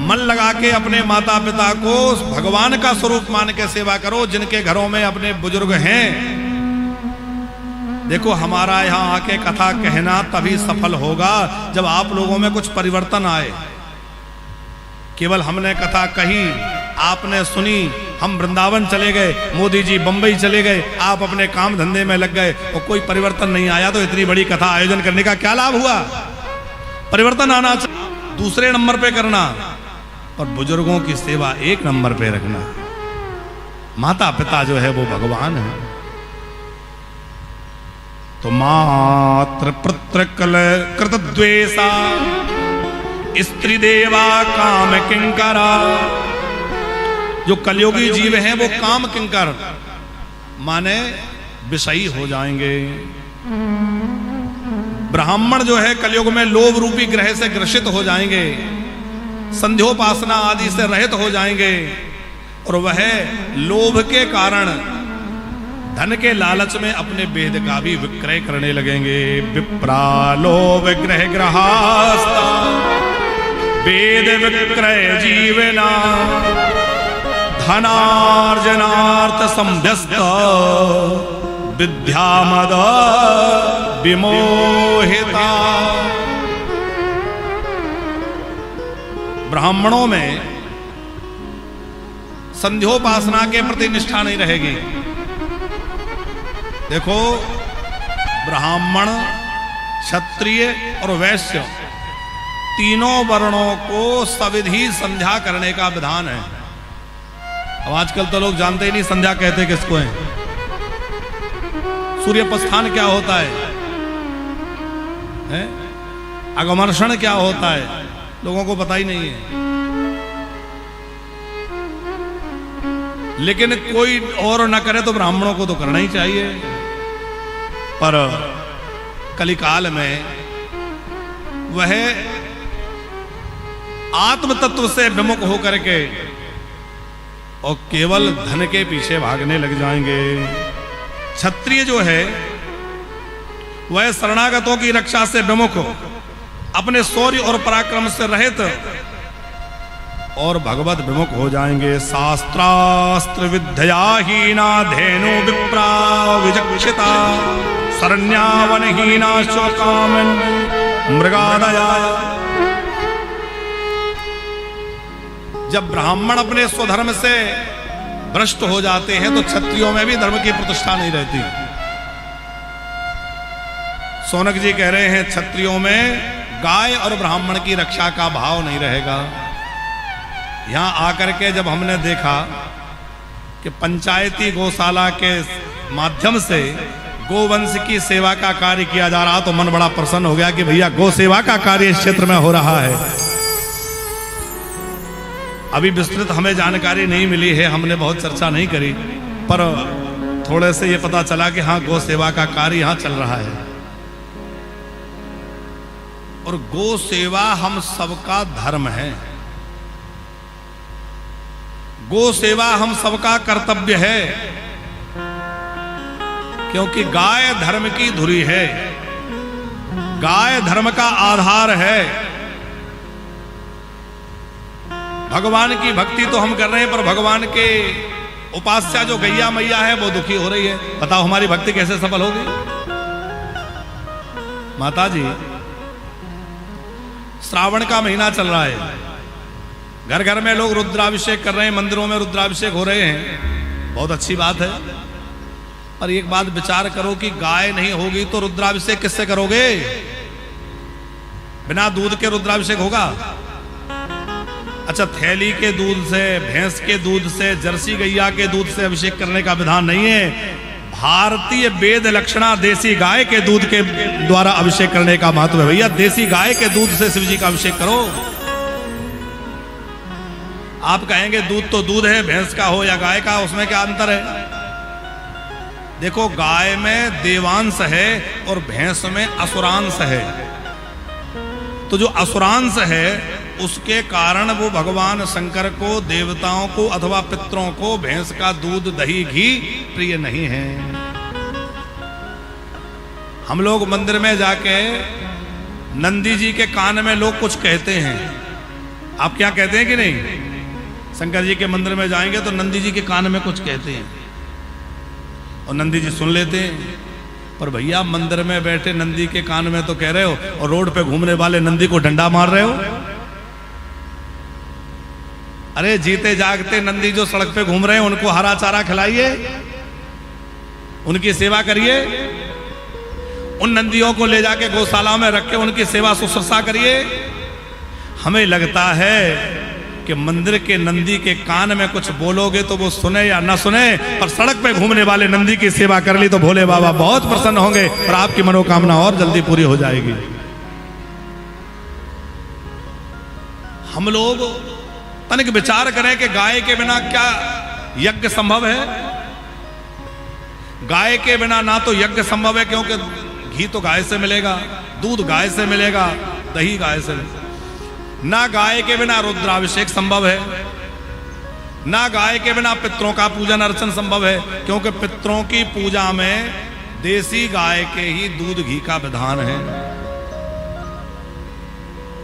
मन लगा के अपने माता पिता को भगवान का स्वरूप मान के सेवा करो। जिनके घरों में अपने बुजुर्ग हैं, देखो हमारा यहाँ आके कथा कहना तभी सफल होगा जब आप लोगों में कुछ परिवर्तन आए। केवल हमने कथा कही, आपने सुनी, हम वृंदावन चले गए, मोदी जी बंबई चले गए, आप अपने काम धंधे में लग गए और कोई परिवर्तन नहीं आया, तो इतनी बड़ी कथा आयोजन करने का क्या लाभ हुआ? परिवर्तन आना चाहिए, दूसरे नंबर पे करना, और बुजुर्गों की सेवा एक नंबर पे रखना। माता पिता जो है वो भगवान है। तो मात्र पुत्र कल कृत द्वेषा स्त्री देवा काम किंकरा। जो कलयुगी जीव हैं वो काम किंकर माने विषयी हो जाएंगे। ब्राह्मण जो है कलयुग में लोभ रूपी ग्रह से ग्रसित हो जाएंगे, संध्योपासना आदि से रहित हो जाएंगे, और वह लोभ के कारण धन के लालच में अपने वेद का भी विक्रय करने लगेंगे। विप्रा लोभ ग्रह ग्रहास्ता वेद विक्रय जीवना धनार्जनार्थ संभ्यस्त विद्या मद विमोहिता। ब्राह्मणों में संध्योपासना के प्रति निष्ठा नहीं रहेगी। देखो ब्राह्मण, क्षत्रिय और वैश्य तीनों वर्णों को सविधि संध्या करने का विधान है। अब आजकल तो लोग जानते ही नहीं संध्या कहते किसको है, सूर्य प्रस्थान क्या होता है? अगमर्षण क्या होता है, लोगों को पता ही नहीं है। लेकिन कोई और न करे तो ब्राह्मणों को तो करना ही चाहिए। पर कलिकाल में वह आत्म तत्व से विमुख होकर के और केवल धन के पीछे भागने लग जाएंगे। क्षत्रिय जो है वह शरणागतों की रक्षा से विमुख, अपने शौर्य और पराक्रम से रहित और भगवत विमुख हो जाएंगे। शास्त्रास्त्र विद्याहीना धेनु विप्रा विचक्षिता शरण्यावनहीना शोकामन मृगादया। जब ब्राह्मण अपने स्वधर्म से भ्रष्ट हो जाते हैं तो क्षत्रियों में भी धर्म की प्रतिष्ठा नहीं रहती। सोनक जी कह रहे हैं क्षत्रियों में गाय और ब्राह्मण की रक्षा का भाव नहीं रहेगा। यहां आकर के जब हमने देखा कि पंचायती गौशाला के माध्यम से गोवंश की सेवा का कार्य किया जा रहा, तो मन बड़ा प्रसन्न हो गया कि भैया गौ सेवा का कार्य इस क्षेत्र में हो रहा है। अभी विस्तृत हमें जानकारी नहीं मिली है, हमने बहुत चर्चा नहीं करी, पर थोड़े से ये पता चला कि हाँ गौ सेवा का कार्य यहां चल रहा है। और गौ सेवा हम सबका धर्म है, गौ सेवा हम सबका कर्तव्य है, क्योंकि गाय धर्म की धुरी है, गाय धर्म का आधार है। भगवान की भक्ति तो हम कर रहे हैं, पर भगवान के उपास्या जो गैया मैया है वो दुखी हो रही है। बताओ हमारी भक्ति कैसे सफल होगी? माता जी, श्रावण का महीना चल रहा है, घर घर में लोग रुद्राभिषेक कर रहे हैं, मंदिरों में रुद्राभिषेक हो रहे हैं, बहुत अच्छी बात है। पर एक बात विचार करो कि गाय नहीं होगी तो रुद्राभिषेक किससे करोगे? बिना दूध के रुद्राभिषेक होगा? अच्छा, थैली के दूध से, भैंस के दूध से, जर्सी गैया के दूध से अभिषेक करने का विधान नहीं है। भारतीय वेद लक्षणा देसी गाय के दूध के द्वारा अभिषेक करने का महत्व है। भैया देसी गाय के दूध से शिव जी का अभिषेक करो। आप कहेंगे दूध तो दूध है, भैंस का हो या गाय का, उसमें क्या अंतर है? देखो, गाय में देवांश है और भैंस में असुरांश है। तो जो असुरांश है उसके कारण वो भगवान शंकर को, देवताओं को अथवा पितरों को भैंस का दूध, दही, घी प्रिय नहीं है। हम लोग मंदिर में जाके नंदी जी के कान में लोग कुछ कहते हैं। आप क्या कहते हैं कि नहीं? शंकर जी के मंदिर में जाएंगे तो नंदी जी के कान में कुछ कहते हैं और नंदी जी सुन लेते हैं। पर भैया मंदिर में बैठे नंदी के कान में तो कह रहे हो, और रोड पे घूमने वाले नंदी को डंडा मार रहे हो। अरे जीते जागते नंदी जो सड़क पे घूम रहे हैं उनको हरा चारा खिलाइए, उनकी सेवा करिए, उन नंदियों को ले जाके गौशाला में रख के उनकी सेवा शुश्रूषा करिए। हमें लगता है कि मंदिर के नंदी के कान में कुछ बोलोगे तो वो सुने या ना सुने, पर सड़क पे घूमने वाले नंदी की सेवा कर ली तो भोले बाबा बहुत प्रसन्न होंगे और आपकी मनोकामना और जल्दी पूरी हो जाएगी। हम लोग तनिक विचार करें कि गाय के बिना क्या यज्ञ संभव है? गाय के बिना ना तो यज्ञ संभव है, क्योंकि घी तो गाय से मिलेगा, दूध गाय से मिलेगा, दही गाय से मिलेगा। ना गाय के बिना रुद्राभिषेक संभव है, ना गाय के बिना पितरों का पूजन अर्चन संभव है, क्योंकि पितरों की पूजा में देसी गाय के ही दूध घी का विधान है।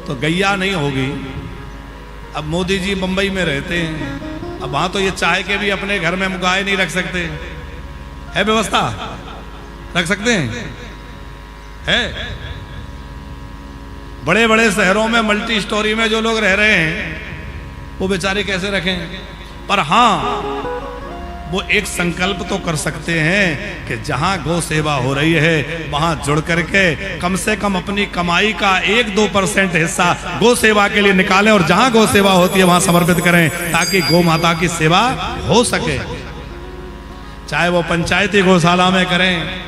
तो गैया नहीं होगी। अब मोदी जी मुंबई में रहते हैं, अब वहां तो ये चाहे के भी अपने घर में गाय नहीं रख सकते, है व्यवस्था? रख सकते हैं? है? बड़े बड़े शहरों में मल्टी स्टोरी में जो लोग रह रहे हैं वो बेचारे कैसे रखें? पर हाँ, वो एक संकल्प तो कर सकते हैं कि जहां गौ सेवा हो रही है वहां जुड़ करके कम से कम अपनी कमाई का 1-2% हिस्सा गौ सेवा के लिए निकालें और जहां गौ सेवा होती है वहां समर्पित करें, ताकि गौ माता की सेवा हो सके। चाहे वो पंचायती गौशाला में करें,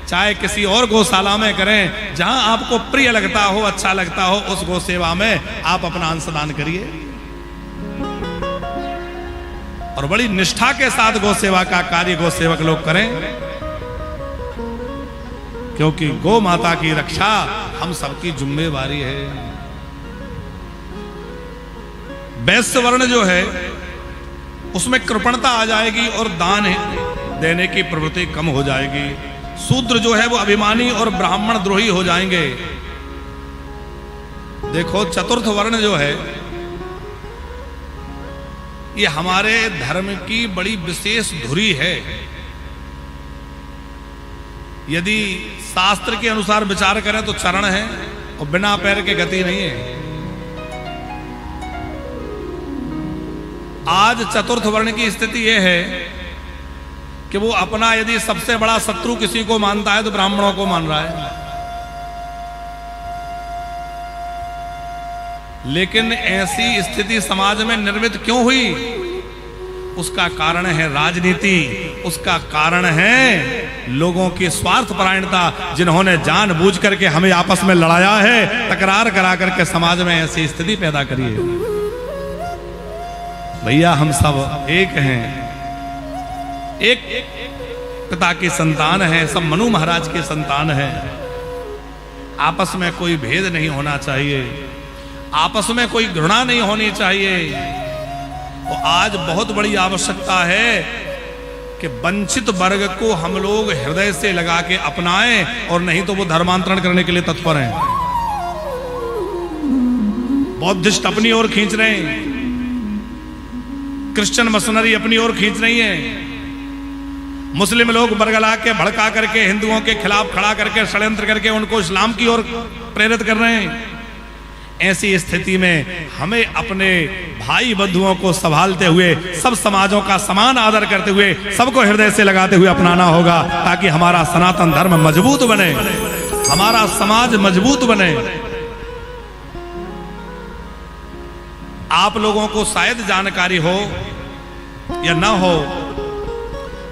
चाहे किसी और गौशाला में करें, जहां आपको प्रिय लगता हो, अच्छा लगता हो, उस गौ सेवा में आप अपना अंशदान करिए और बड़ी निष्ठा के साथ गौ सेवा का कार्य गौ सेवक लोग करें, क्योंकि गौ माता की रक्षा हम सबकी जिम्मेवारी है। वैश्य वर्ण जो है उसमें कृपणता आ जाएगी और दान देने की प्रवृत्ति कम हो जाएगी। शूद्र जो है वो अभिमानी और ब्राह्मण द्रोही हो जाएंगे। देखो, चतुर्थ वर्ण जो है ये हमारे धर्म की बड़ी विशेष धुरी है। यदि शास्त्र के अनुसार विचार करें तो चरण है और बिना पैर के गति नहीं है। आज चतुर्थ वर्ण की स्थिति यह है कि वो अपना यदि सबसे बड़ा शत्रु किसी को मानता है तो ब्राह्मणों को मान रहा है। लेकिन ऐसी स्थिति समाज में निर्मित क्यों हुई? उसका कारण है राजनीति, उसका कारण है लोगों की स्वार्थपरायणता, जिन्होंने जानबूझ करके हमें आपस में लड़ाया है, तकरार करा करके समाज में ऐसी स्थिति पैदा करी है। भैया हम सब एक हैं, एक पिता की संतान है, सब मनु महाराज की संतान है। आपस में कोई भेद नहीं होना चाहिए, आपस में कोई घृणा नहीं होनी चाहिए। तो आज बहुत बड़ी आवश्यकता है कि वंचित वर्ग को हम लोग हृदय से लगा के अपनाएं, और नहीं तो वो धर्मांतरण करने के लिए तत्पर हैं। बौद्धिस्ट अपनी ओर खींच रहे हैं, क्रिश्चियन मशीनरी अपनी ओर खींच रही है, मुस्लिम लोग बरगला के भड़का करके हिंदुओं के खिलाफ खड़ा करके षड्यंत्र करके उनको इस्लाम की ओर प्रेरित कर रहे हैं। ऐसी स्थिति में हमें अपने भाई बंधुओं को संभालते हुए, सब समाजों का समान आदर करते हुए, सबको हृदय से लगाते हुए अपनाना होगा, ताकि हमारा सनातन धर्म मजबूत बने, हमारा समाज मजबूत बने। आप लोगों को शायद जानकारी हो या ना हो,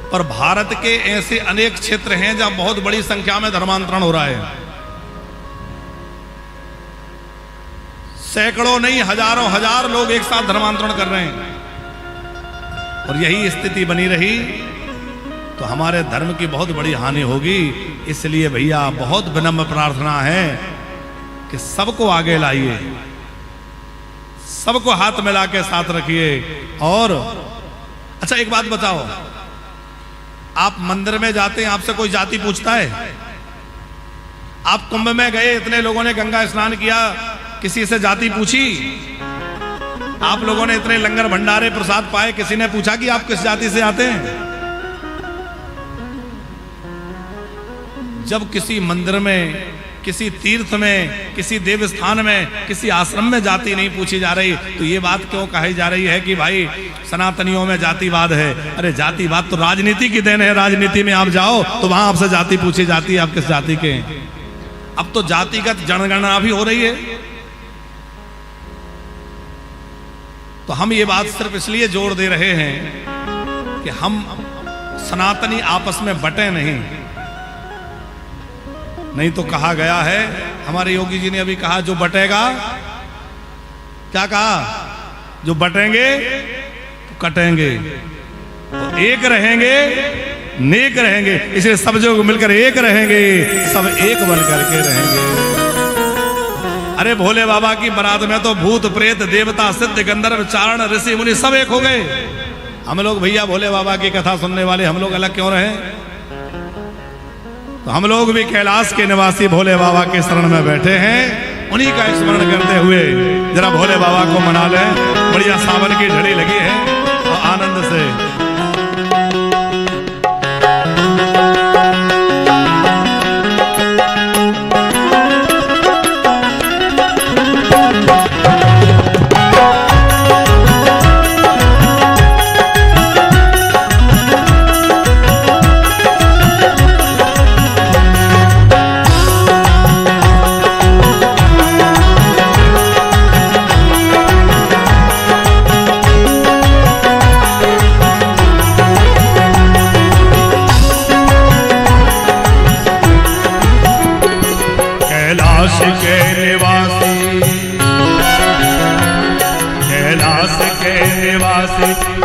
पर भारत के ऐसे अनेक क्षेत्र हैं जहां बहुत बड़ी संख्या में धर्मांतरण हो रहा है। सैकड़ों नहीं, हजारों हजार लोग एक साथ धर्मांतरण कर रहे हैं, और यही स्थिति बनी रही तो हमारे धर्म की बहुत बड़ी हानि होगी। इसलिए भैया बहुत विनम्र प्रार्थना है कि सबको आगे लाइए, सबको हाथ मिला के साथ रखिए। और अच्छा एक बात बताओ, आप मंदिर में जाते हैं, आपसे कोई जाति पूछता है? आप कुंभ में गए, इतने लोगों ने गंगा स्नान किया, किसी से जाति पूछी? आप लोगों ने इतने लंगर भंडारे प्रसाद पाए, किसी ने पूछा कि आप किस जाति से आते हैं? जब किसी मंदिर में, किसी तीर्थ में, किसी देव स्थान में, किसी आश्रम में जाति नहीं पूछी जा रही, तो ये बात क्यों कही जा रही है कि भाई सनातनियों में जातिवाद है? अरे जातिवाद तो राजनीति की देन है। राजनीति में आप जाओ तो वहां आपसे जाति पूछी जाती है, आप किस जाति के हैं। अब तो जातिगत जनगणना भी हो रही है। तो हम ये बात सिर्फ इसलिए जोर दे रहे हैं कि हम सनातनी आपस में बटे नहीं तो कहा गया है, हमारे योगी जी ने अभी कहा, जो बटेगा, क्या कहा, जो बटेंगे तो कटेंगे, तो एक रहेंगे नेक रहेंगे। इसलिए सब जो मिलकर एक रहेंगे, सब एक बन करके रहेंगे। अरे भोले बाबा की बारात में तो भूत प्रेत देवता सिद्ध गंधर्व चारण ऋषि मुनि सब एक हो गए। हम लोग भैया भोले बाबा की कथा सुनने वाले हम लोग अलग क्यों रहे? तो हम लोग भी कैलाश के निवासी भोले बाबा के शरण में बैठे हैं। उन्हीं का स्मरण करते हुए जरा भोले बाबा को मना लें। बढ़िया सावन की घड़ी लगी है और आनंद से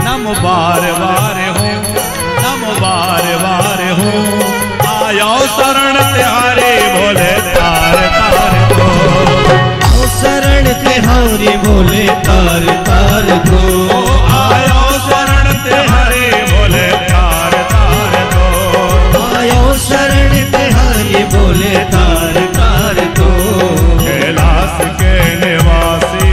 नमो बार बार हो, नमो बार बार हो, आयो शरण तिहारे भोले तार तार को, शरण तिहारे भोले तार तार को, आयो शरण तिहारे भोले तार तार को, आयो शरण तिहारे भोले तार तार को, कैलाश के निवासी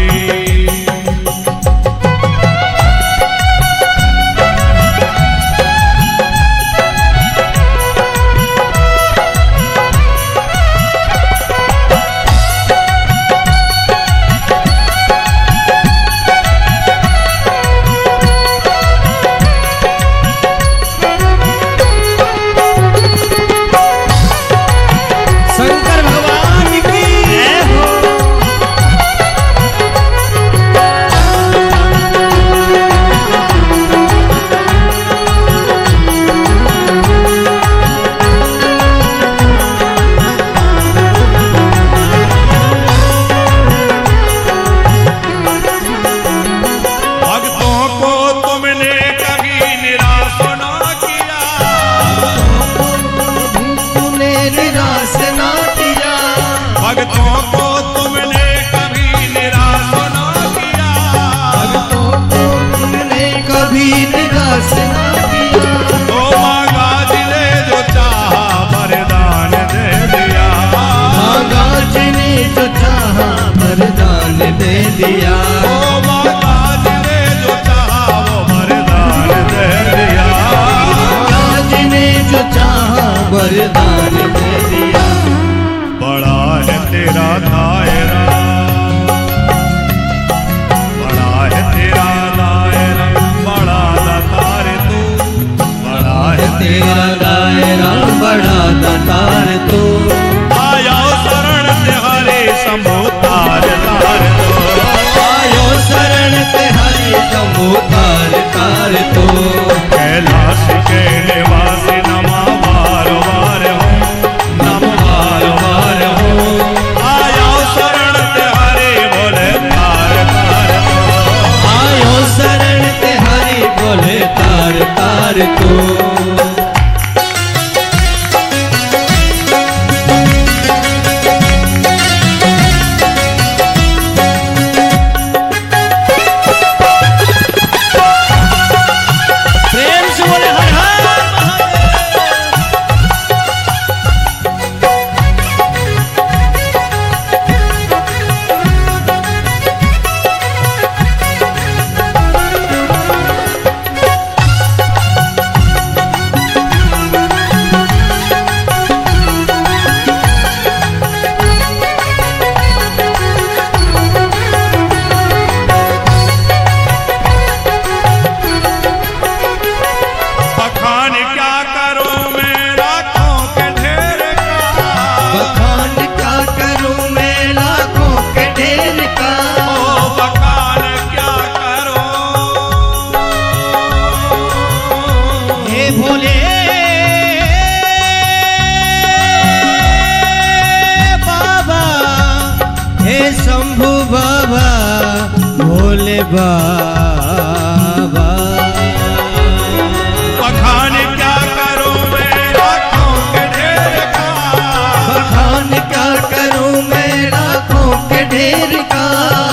दिया। ओ माता जी ने जो चाहा वो वरदान दे दिया। माता जी ने जो चाहा वरदान दे दिया। बड़ा है तेरा दायरा, बड़ा है तेरा दायरा, बड़ा दातार तू, बड़ा है तेरा दायरा बड़ा दातार तू। आया शरण तिहारे शंभु तार तार तो। आयो शरण तिहारी शंभु तार तार तो। कैलाश के निवासी नमा बार बार हो, नम बार बार हो। आया शरण तिहारे बोले तार तार तो। आयो शरण तिहारी बोले तार तार तो। प्रेम से बोले हर हर बखान क्या करूं मैं लाखों के ढेर का। बखान क्या करूं मैं लाखों के ढेर का। ओ बखान क्या करूं। हे भोले बाबा, हे शंभु बाबा, भोले बाबा। बखान क्या करूं मैं लाखों के ढेर का। बखान क्या करूं मैं लाखों के ढेर का।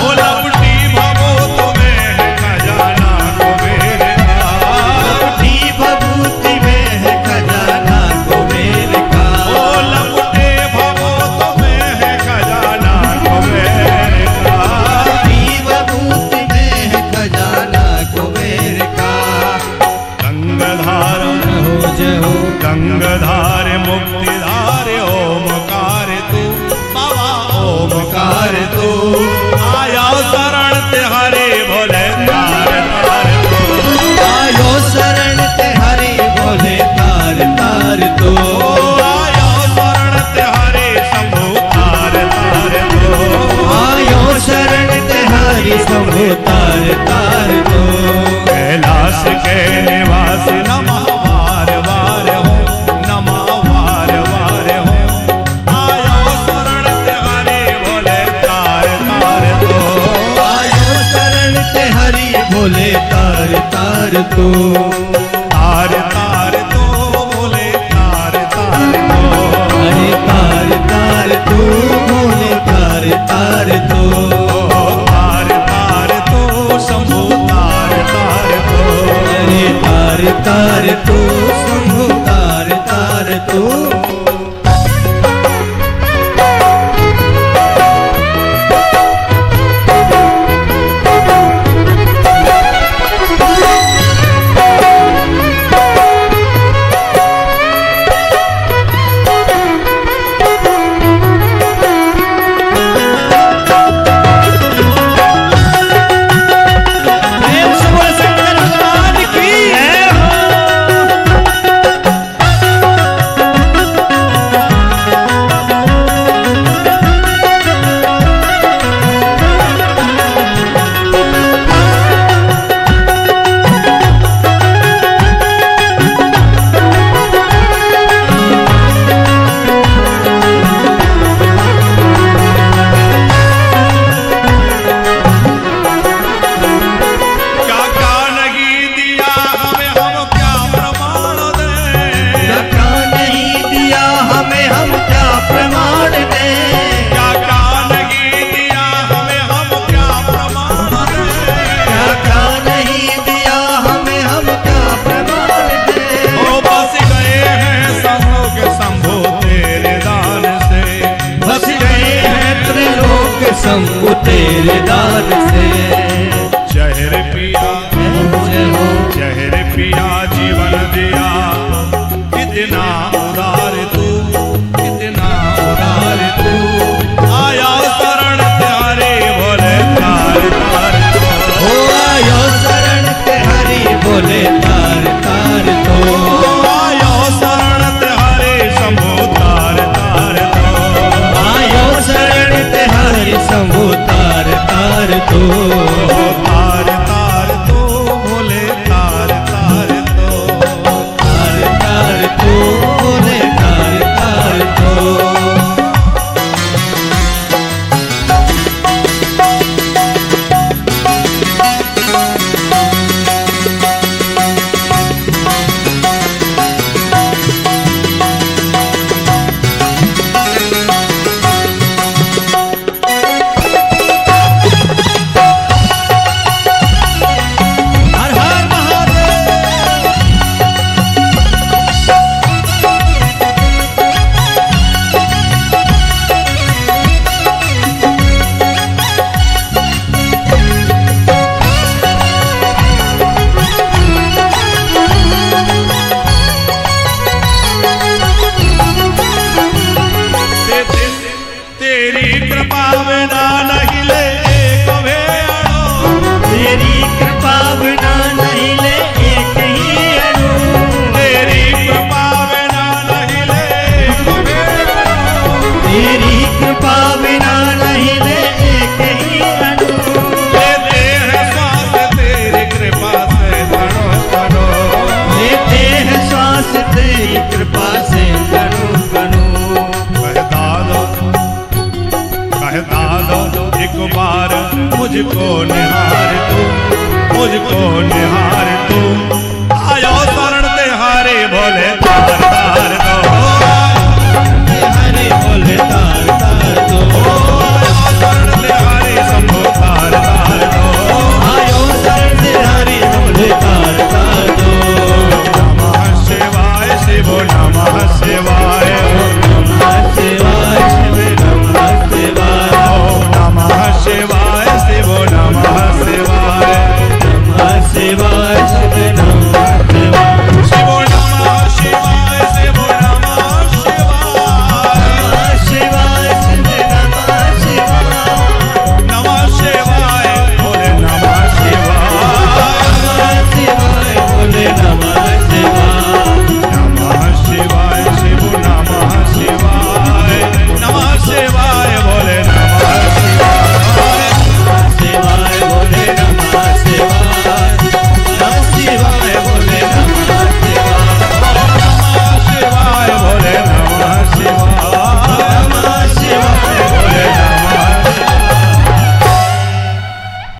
ओ लपटी भवो तुम्हें है खजाना कुबेर का। लपटी भभूति में है खजाना कुबेर का। ओ लपटे भवो तुम्हें है खजाना कुबेर का। लपटी भभूति में है खजाना कुबेर का। गंगाधार हो जय हो गंगाधार मुक्तिधार ओमकार तू, बाबा ओमकार तू। आया शरण तिहारे भोले तार तार तू। आयो शरण तिहारी बोले तार तार तो। आया शरण तिहारे शंभु तार तार तू। आयो शरण तिहारी शंभु तार तार तो। कैलाश के निवासी नमः वार वार हो, नमः वार वार हो। आया शरण तिहारे भोले तार तार तू। आयो शरण तिहारी बोले तार तार तो। तार तार तो बोले तार तार तो। अरे तार तार तो बोले तार तार तो। तार तार तो शंभु तार तार तो। अरे तार तार तो शंभु तार तार तो। प्रेम से बोल शंकर भगवान की जय हो। मुझको निहार तू